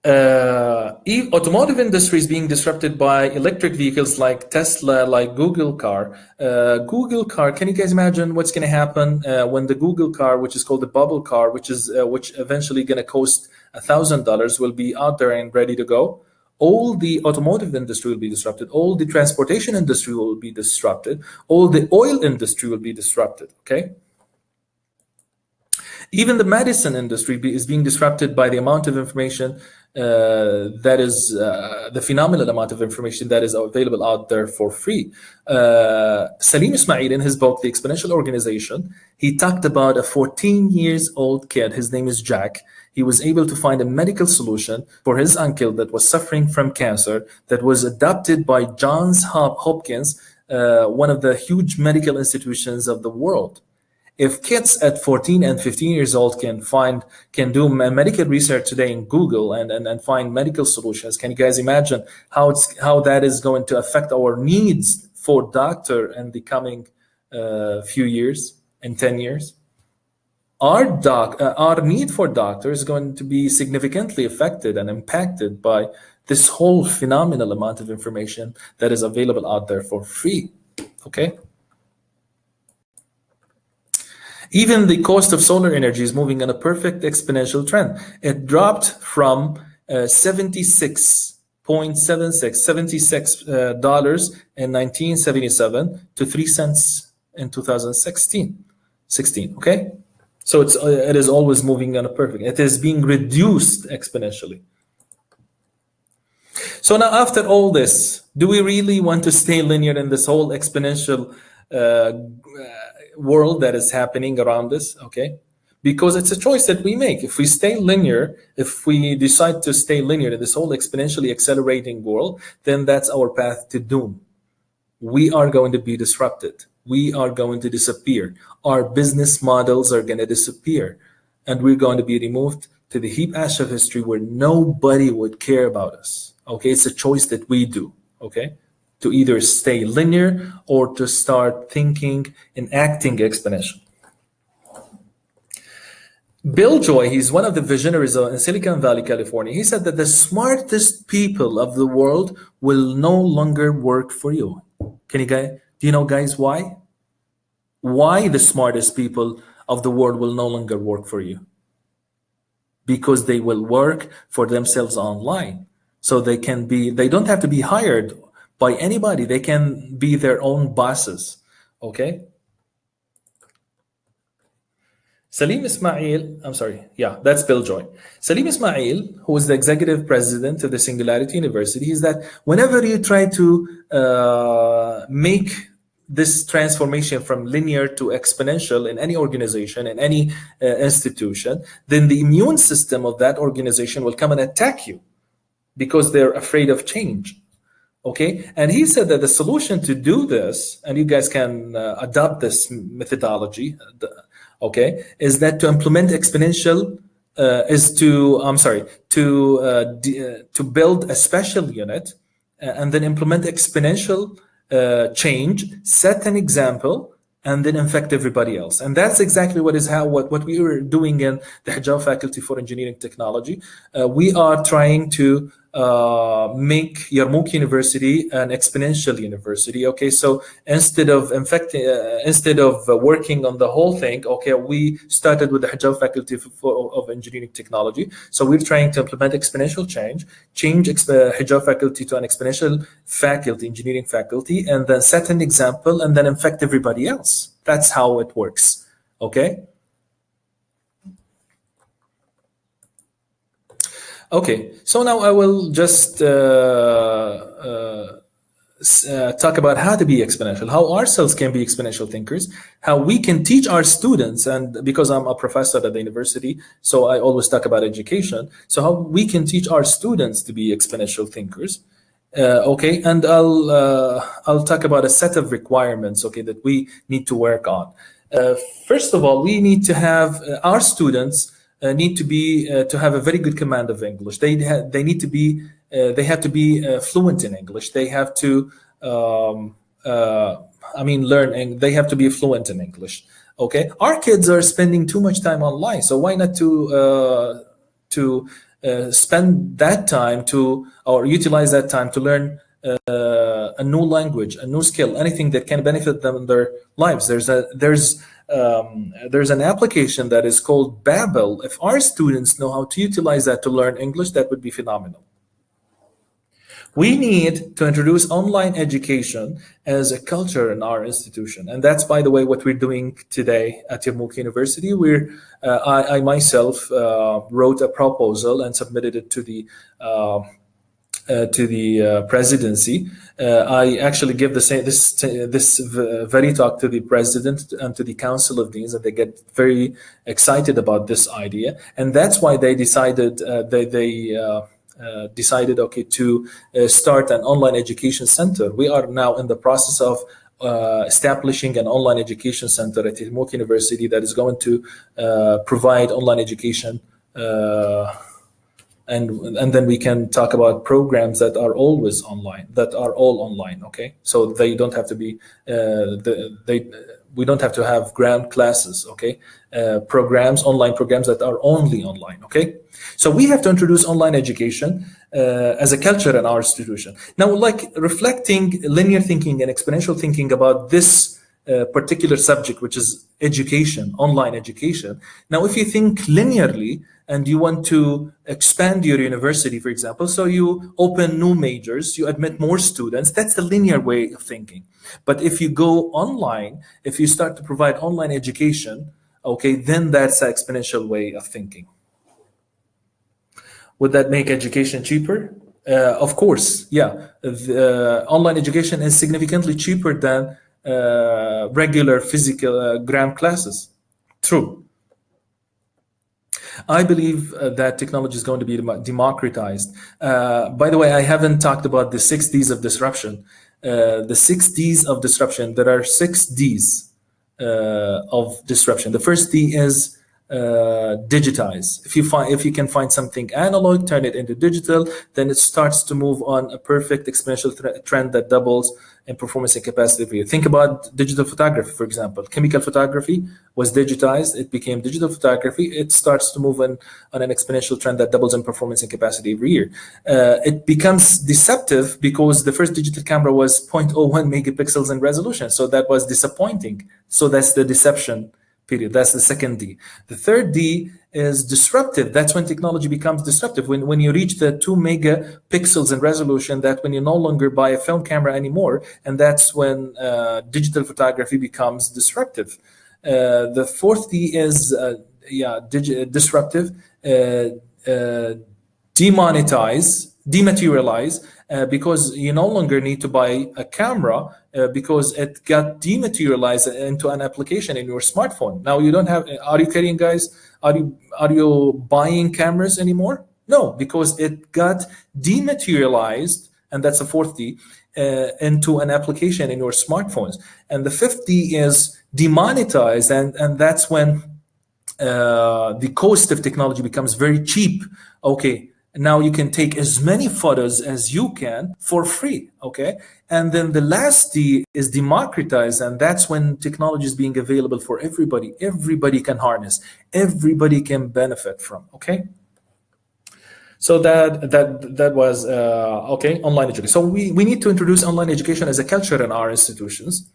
Automotive industry is being disrupted by electric vehicles like Tesla, like Google car. Google car, can you guys imagine what's going to happen when the Google car, which is called the bubble car, which eventually going to cost $1,000, will be out there and ready to go? All the automotive industry will be disrupted. All the transportation industry will be disrupted. All the oil industry will be disrupted. Okay. Even the medicine industry is being disrupted by the amount of information the phenomenal amount of information that is available out there for free. Salim Ismail, in his book, The Exponential Organization, he talked about a 14-year-old kid. His name is Jack. He was able to find a medical solution for his uncle that was suffering from cancer that was adopted by Johns Hopkins, one of the huge medical institutions of the world. If kids at 14 and 15 years old can do medical research today in Google and find medical solutions, can you guys imagine how that is going to affect our needs for doctor in the coming few years, in 10 years? Our need for doctors is going to be significantly affected and impacted by this whole phenomenal amount of information that is available out there for free. Okay. Even the cost of solar energy is moving on a perfect exponential trend. It dropped from $76 in 1977 to 3 cents in 2016. Okay, so it is always moving on a perfect. It is being reduced exponentially. So now, after all this, do we really want to stay linear in this whole exponential world that is happening around us? Okay, because it's a choice that we make. If we stay linear, if we decide to stay linear in this whole exponentially accelerating world, then that's our path to doom. We are going to be disrupted. We are going to disappear. Our business models are going to disappear, and we're going to be removed to the heap ash of history where nobody would care about us. Okay, it's a choice that we do. Okay, to either stay linear or to start thinking and acting exponential. Bill Joy, he's one of the visionaries in Silicon Valley, California. He said that the smartest people of the world will no longer work for you. Do you know, guys, why? Why the smartest people of the world will no longer work for you? Because they will work for themselves online. So they don't have to be hired by anybody. They can be their own bosses. Okay? Salim Ismail, I'm sorry, yeah, that's Bill Joy. Salim Ismail, who is the executive president of the Singularity University, is that whenever you try to make this transformation from linear to exponential in any organization, in any institution, then the immune system of that organization will come and attack you because they're afraid of change. Okay, and he said that the solution to do this, and you guys can adopt this methodology, okay, is that to implement exponential to build a special unit and then implement exponential change, set an example, and then infect everybody else. And that's exactly what we were doing in the Hijab Faculty for Engineering Technology. We are trying to make Yarmouk University an exponential university. Okay, so instead of working on the whole thing, okay, we started with the Hijab Faculty of Engineering Technology. So we're trying to implement exponential change Hijab Faculty to an exponential faculty, engineering faculty, and then set an example and then infect everybody else. That's how it works. Okay. Okay, so now I will just talk about how to be exponential, how ourselves can be exponential thinkers, how we can teach our students, and because I'm a professor at the university, so I always talk about education, so how we can teach our students to be exponential thinkers. Okay, and I'll talk about a set of requirements, okay, that we need to work on. First of all, we need to have our students need to have a very good command of English. They have to be fluent in English. They have to learn. They have to be fluent in English. Okay, our kids are spending too much time online, so why not to spend that time or utilize that time to learn a new language, a new skill, anything that can benefit them in their lives. There's an application that is called Babel. If our students know how to utilize that to learn English, that would be phenomenal. We need to introduce online education as a culture in our institution. And that's, by the way, what we're doing today at Yarmouk University. I myself wrote a proposal and submitted it to the presidency. I actually give this very talk to the president and to the council of deans, and they get very excited about this idea. And that's why they decided to start an online education center. We are now in the process of establishing an online education center at Yarmouk University that is going to provide online education. And then we can talk about programs that are always online, that are all online. Okay, so they don't have to be we don't have to have ground classes. Okay, online programs that are only online. Okay, so we have to introduce online education as a culture in our institution. Now, like reflecting linear thinking and exponential thinking about this particular subject, which is education, online education. Now, if you think linearly and you want to expand your university, for example, so you open new majors, you admit more students, that's the linear way of thinking. But if you go online, if you start to provide online education, okay, then that's an exponential way of thinking. Would that make education cheaper? Of course, yeah. Online education is significantly cheaper than regular physical ground classes. True. I believe that technology is going to be democratized. By the way, I haven't talked about the 6 Ds of disruption. The 6 Ds of disruption, there are 6 Ds of disruption. The first D is digitize. If you can find something analog, turn it into digital, then it starts to move on a perfect exponential trend that doubles in performance and capacity for you. Think about digital photography, for example. Chemical photography was digitized, it became digital photography. It starts to move on an exponential trend that doubles in performance and capacity every year. It becomes deceptive because the first digital camera was 0.01 megapixels in resolution, so that was disappointing. So that's the deception period. That's the second D. The third D is disruptive. That's when technology becomes disruptive. When you reach the 2 megapixels in resolution, that when you no longer buy a film camera anymore, and that's when digital photography becomes disruptive. The fourth D is disruptive, dematerialize, because you no longer need to buy a camera because it got dematerialized into an application in your smartphone. Now you don't have. Are you carrying, guys? Are you buying cameras anymore? No, because it got dematerialized, and that's a fourth D, into an application in your smartphones. And the fifth D is demonetized, and that's when the cost of technology becomes very cheap. Okay, now you can take as many photos as you can for free. Okay, and then the last D is democratized, and that's when technology is being available for everybody. Everybody can harness, everybody can benefit from. Okay, so that was okay, online education. So we need to introduce online education as a culture in our institutions.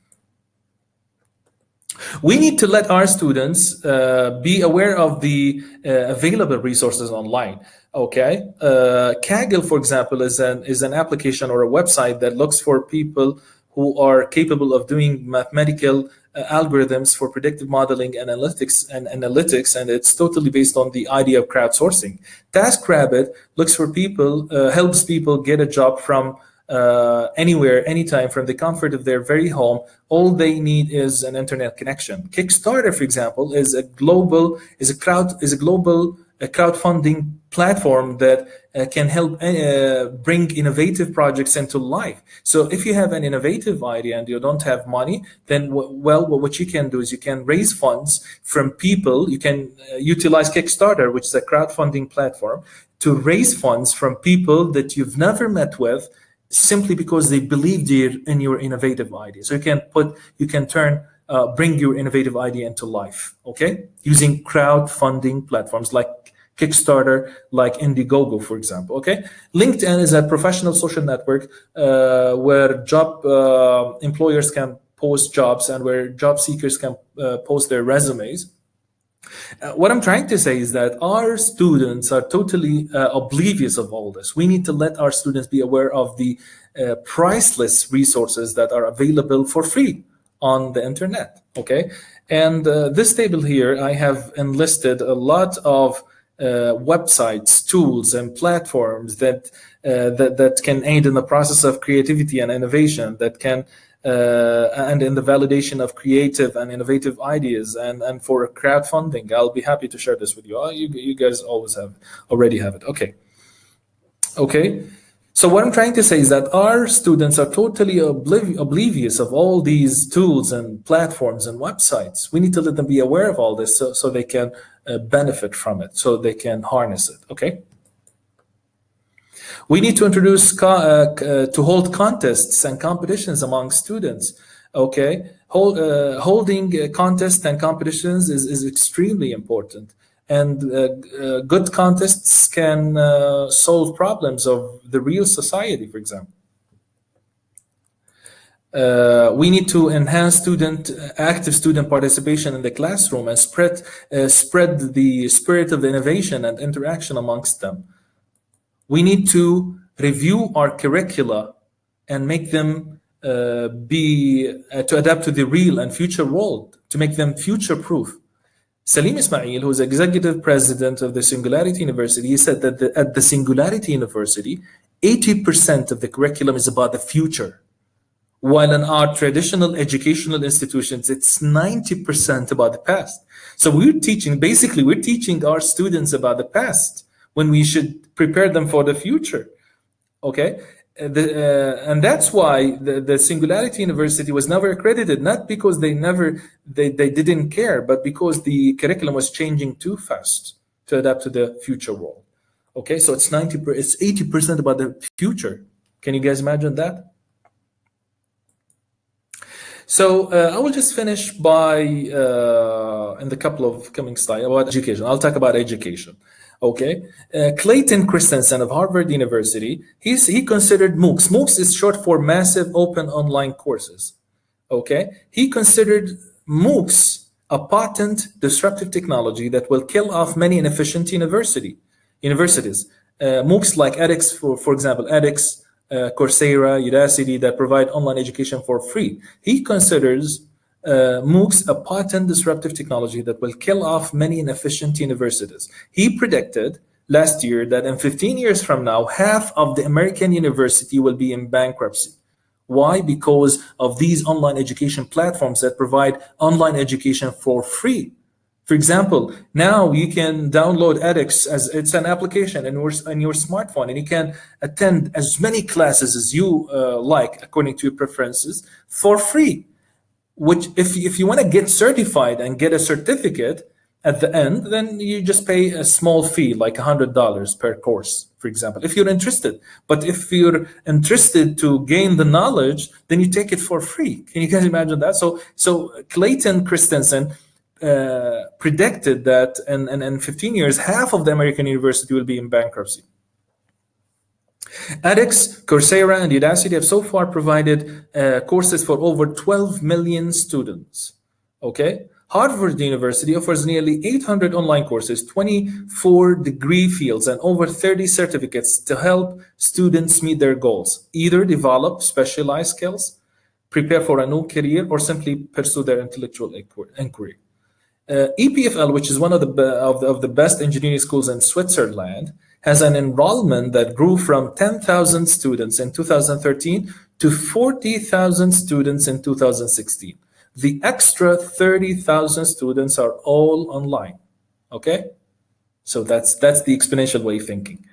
We need to let our students be aware of the available resources online. Okay, Kaggle, for example, is an application or a website that looks for people who are capable of doing mathematical algorithms for predictive modeling and analytics, and it's totally based on the idea of crowdsourcing. TaskRabbit looks for people, helps people get a job from anywhere, anytime, from the comfort of their very home. All they need is an internet connection. Kickstarter, for example, is a global crowdfunding platform that can help bring innovative projects into life. So if you have an innovative idea and you don't have money, then what you can do is you can raise funds from people. You can utilize Kickstarter, which is a crowdfunding platform, to raise funds from people that you've never met with, simply because they believed in your innovative idea. So you can bring your innovative idea into life, okay? Using crowdfunding platforms like Kickstarter, like Indiegogo, for example, okay? LinkedIn is a professional social network where employers can post jobs and where job seekers can post their resumes. What I'm trying to say is that our students are totally oblivious of all this. We need to let our students be aware of the priceless resources that are available for free on the internet, okay? And this table here, I have enlisted a lot of websites, tools, and platforms that can aid in the process of creativity and innovation, that can and in the validation of creative and innovative ideas, and for crowdfunding. I'll be happy to share this with you. You guys already have it. Okay. So what I'm trying to say is that our students are totally oblivious of all these tools and platforms and websites. We need to let them be aware of all this so they can benefit from it, so they can harness it. Okay. We need to introduce to hold contests and competitions among students. Okay, holding contests and competitions is extremely important, and good contests can solve problems of the real society. For example, we need to enhance active student participation in the classroom and spread the spirit of innovation and interaction amongst them. We need to review our curricula and make them to adapt to the real and future world, to make them future-proof. Salim Ismail, who is executive president of the Singularity University, he said that at the Singularity University, 80% of the curriculum is about the future, while in our traditional educational institutions, it's 90% about the past. So we're teaching our students about the past when we should prepare them for the future. Okay, And that's why the Singularity University was never accredited, not because they didn't care, but because the curriculum was changing too fast to adapt to the future world. Okay, so it's 80% about the future. Can you guys imagine that? So I will just finish by in the couple of coming slides about education. I'll talk about education. Okay, Clayton Christensen of Harvard University, he considered MOOCs. MOOCs is short for Massive Open Online Courses. Okay, he considered MOOCs a potent disruptive technology that will kill off many inefficient universities. MOOCs like edX, for example, edX, Coursera, Udacity, that provide online education for free. He considers MOOCs a potent disruptive technology that will kill off many inefficient universities. He predicted last year that in 15 years from now, half of the American university will be in bankruptcy. Why? Because of these online education platforms that provide online education for free. For example, now you can download edX as it's an application in your smartphone, and you can attend as many classes as you like according to your preferences for free. Which, if you want to get certified and get a certificate at the end, then you just pay a small fee, like $100 per course, for example, if you're interested. But if you're interested to gain the knowledge, then you take it for free. Can you guys imagine that? So Clayton Christensen predicted that in 15 years, half of the American university will be in bankruptcy. edX, Coursera, and Udacity have so far provided courses for over 12 million students. Okay, Harvard University offers nearly 800 online courses, 24 degree fields, and over 30 certificates to help students meet their goals, either develop specialized skills, prepare for a new career, or simply pursue their intellectual inquiry. EPFL, which is one of the best engineering schools in Switzerland, has an enrollment that grew from 10,000 students in 2013 to 40,000 students in 2016. The extra 30,000 students are all online. Okay, so that's the exponential way of thinking.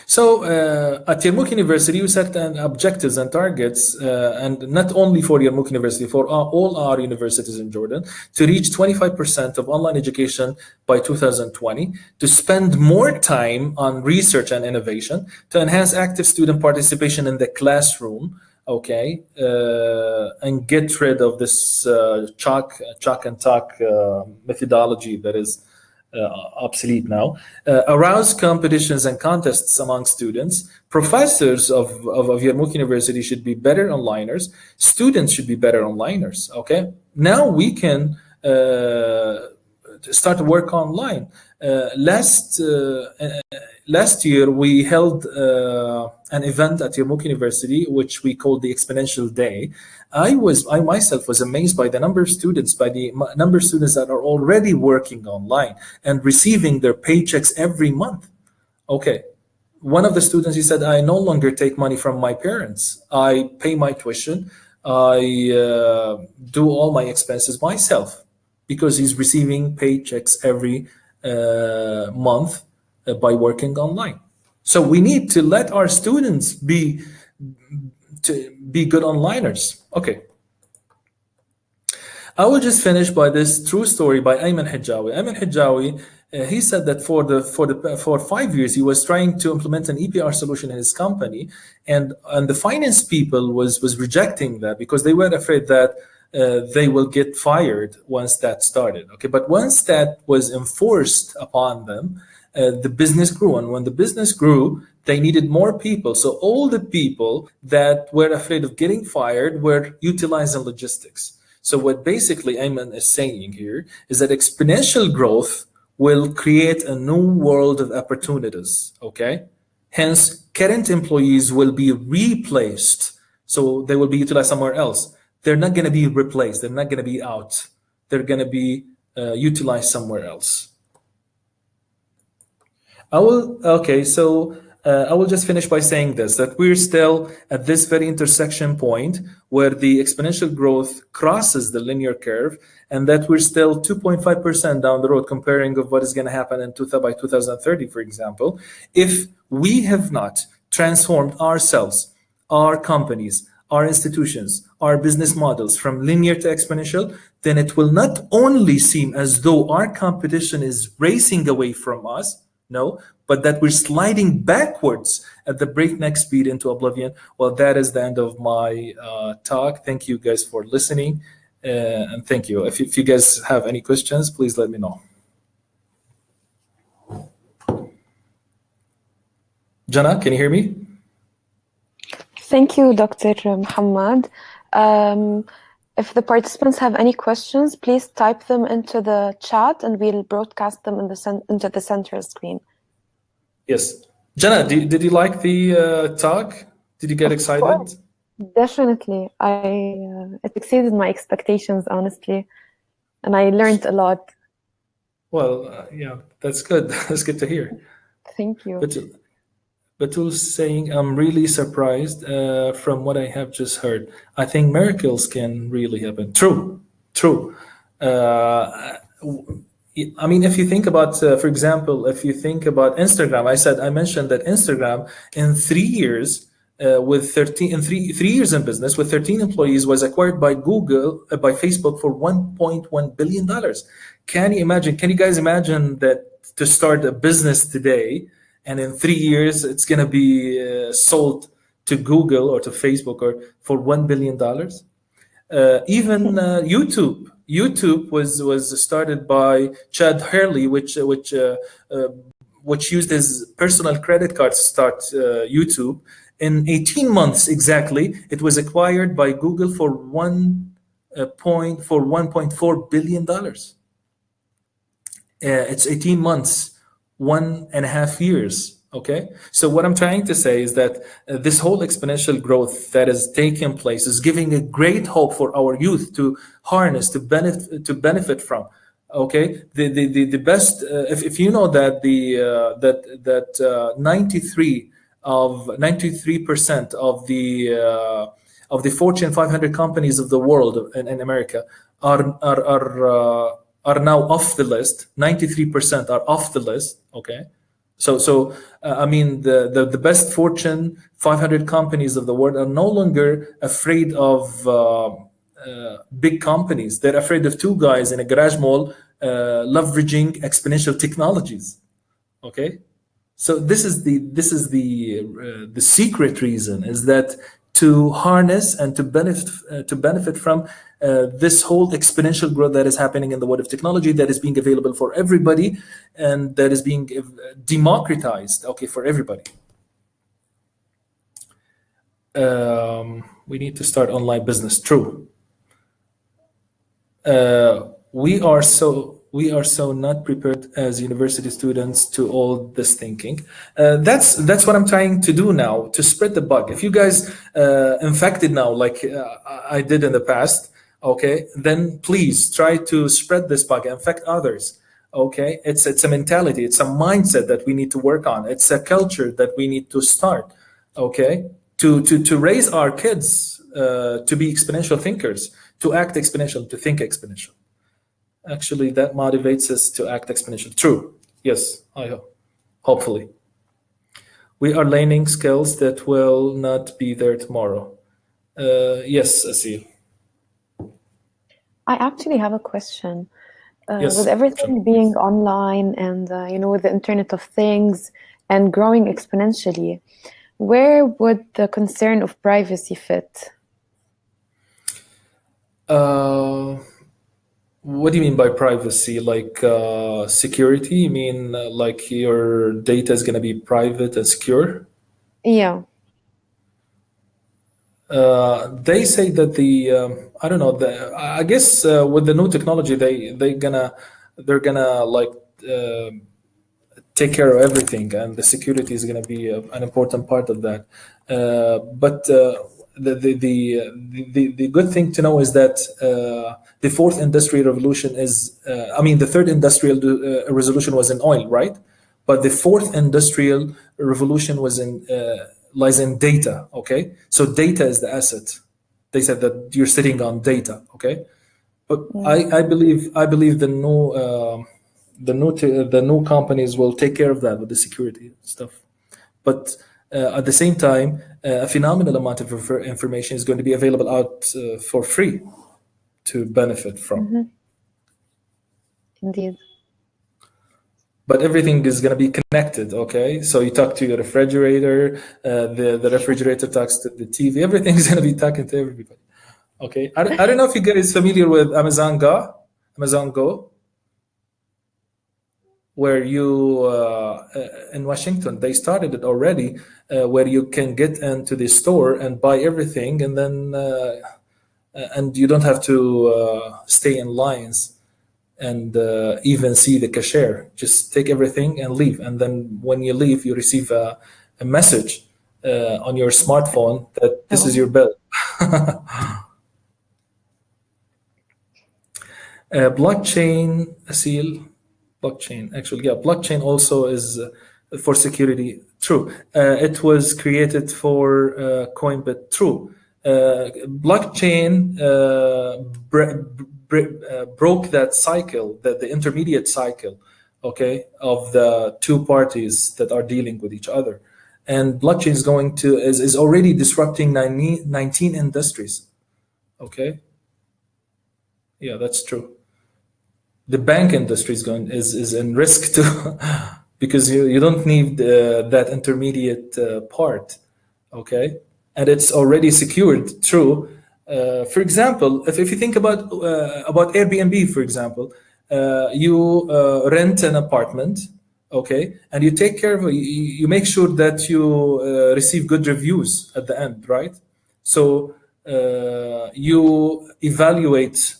So at Yarmouk University, we set objectives and targets, and not only for Yarmouk University, for all our universities in Jordan, to reach 25% of online education by 2020, to spend more time on research and innovation, to enhance active student participation in the classroom, okay, and get rid of this chalk and talk methodology that is obsolete now, arouse competitions and contests among students. Professors of Yarmouk University should be better onliners. Students should be better onliners. Okay, now we can start to work online. Last year we held an event at Yarmouk University, which we called the Exponential Day. I myself was amazed by the number of students, that are already working online and receiving their paychecks every month. Okay, one of the students, he said, I no longer take money from my parents. I pay my tuition. I do all my expenses myself, because he's receiving paychecks every month by working online. So we need to let our students be good onliners. Okay. I will just finish by this true story by Ayman Hijawi. Ayman Hijawi, he said that for 5 years he was trying to implement an EPR solution in his company, and the finance people was rejecting that because they were afraid that they will get fired once that started. Okay, but once that was enforced upon them, the business grew, and when the business grew, they needed more people. So all the people that were afraid of getting fired were utilizing logistics. So what basically Ayman is saying here is that exponential growth will create a new world of opportunities. Okay, hence current employees will be replaced, so they will be utilized somewhere else. They're not going to be replaced. They're not going to be out. They're going to be utilized somewhere else. Okay, so I will just finish by saying this, that we're still at this very intersection point where the exponential growth crosses the linear curve, and that we're still 2.5% down the road comparing of what is going to happen by 2030, for example, if we have not transformed ourselves, our companies, our institutions, our business models from linear to exponential, then it will not only seem as though our competition is racing away from us, no, but that we're sliding backwards at the breakneck speed into oblivion. Well, that is the end of my talk. Thank you guys for listening, and thank you. If you guys have any questions, please let me know. Jana, can you hear me? Thank you, Dr. Muhammad. If the participants have any questions, please type them into the chat and we'll broadcast them into the center screen. Yes. Jana, did you like the talk? Did you get excited? Definitely. It exceeded my expectations, honestly, and I learned a lot. Well, yeah, that's good. That's good to hear. Thank you. Batul saying, I'm really surprised from what I have just heard. I think miracles can really happen. True. I mean, if you think about, for example, if you think about Instagram, I mentioned that Instagram in 3 years, with 3 years in business with 13 employees, was acquired by by Facebook for $1.1 billion. Can you guys imagine that to start a business today, and in 3 years it's going to be sold to Google or to Facebook or for $1 billion? Even YouTube was started by Chad Hurley, which used his personal credit card to start YouTube. In 18 months exactly, it was acquired by Google for $1.4 billion. It's 18 months, 1.5 years. Okay, so what I'm trying to say is that this whole exponential growth that is taking place is giving a great hope for our youth to harness, to benefit from. Okay, the best, if you know that 93% of the Fortune 500 companies of the world in America are now off the list. 93% are off the list. Okay. So I mean, the best Fortune 500 companies of the world are no longer afraid of big companies. They're afraid of two guys in a garage mall leveraging exponential technologies. Okay, so this is the secret reason, is that to harness and to benefit from this whole exponential growth that is happening in the world of technology, that is being available for everybody and that is being democratized, okay, for everybody. We need to start online business. True. We are so not prepared as university students to all this thinking. That's what I'm trying to do now, to spread the bug. If you guys infected now, like I did in the past, okay, then please try to spread this bug, infect others. Okay, it's a mentality, it's a mindset that we need to work on. It's a culture that we need to start. Okay, to raise our kids to be exponential thinkers, to act exponential, to think exponential. Actually, that motivates us to act exponential. True. Yes, I hope. Hopefully. We are learning skills that will not be there tomorrow. Yes, Asil. I actually have a question. Yes, with everything sure. being online and with the Internet of Things and growing exponentially, where would the concern of privacy fit? What do you mean by privacy? Like security? You mean like your data is going to be private and secure? Yeah. They say that I don't know. I guess with the new technology, they're gonna like take care of everything, and the security is gonna be an important part of that. But the good thing to know is that the fourth industrial revolution is, I mean, the third industrial revolution was in oil, right? But the fourth industrial revolution was lies in data. Okay, so data is the asset. They said that you're sitting on data. Okay, but I believe the new companies will take care of that with the security stuff. But at the same time, a phenomenal amount of information is going to be available out for free to benefit from. Indeed. But everything is going to be connected. Okay, so you talk to your refrigerator, the refrigerator talks to the TV. Everything is going to be talking to everybody. Okay, I don't know if you guys familiar with Amazon Go, where you in Washington they started it already, where you can get into the store and buy everything, and then and you don't have to stay in lines and even see the cashier. Just take everything and leave, and then when you leave, you receive a message on your smartphone that this is your bill. Blockchain, Asil, blockchain. Actually, yeah, blockchain also is for security. True. It was created for Coinbit. True. Blockchain broke that cycle, the intermediate cycle, okay, of the two parties that are dealing with each other. And blockchain is already disrupting 19 industries. Okay. Yeah, that's true. The bank industry is in risk too, because you don't need that intermediate part, okay, and it's already secured. True. For example, if you think about Airbnb, for example, you rent an apartment, okay, and you take care of it. You make sure that you receive good reviews at the end, right? So you evaluate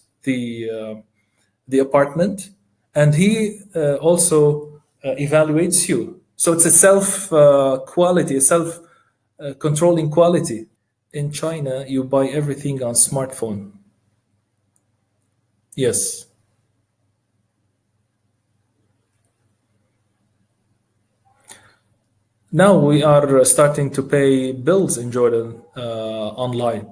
the apartment, and he also evaluates you. So it's a self quality, a self controlling quality. In China, you buy everything on smartphone. Yes. Now we are starting to pay bills in Jordan online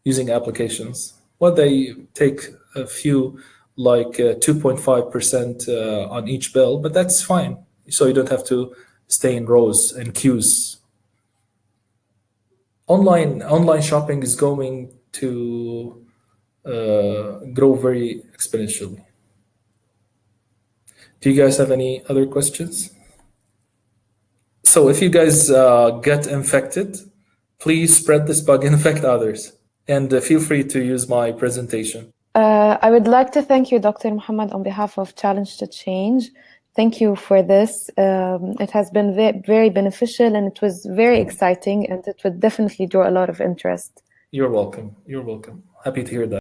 using applications. Well, they take a few, like 2.5% on each bill, but that's fine. So you don't have to stay in rows and queues. Online shopping is going to grow very exponentially. Do you guys have any other questions? So if you guys get infected, please spread this bug and infect others. And feel free to use my presentation. I would like to thank you, Dr. Mohammad, on behalf of Challenge to Change. Thank you for this. It has been very beneficial, and it was very exciting, and it would definitely draw a lot of interest. You're welcome. You're welcome. Happy to hear that.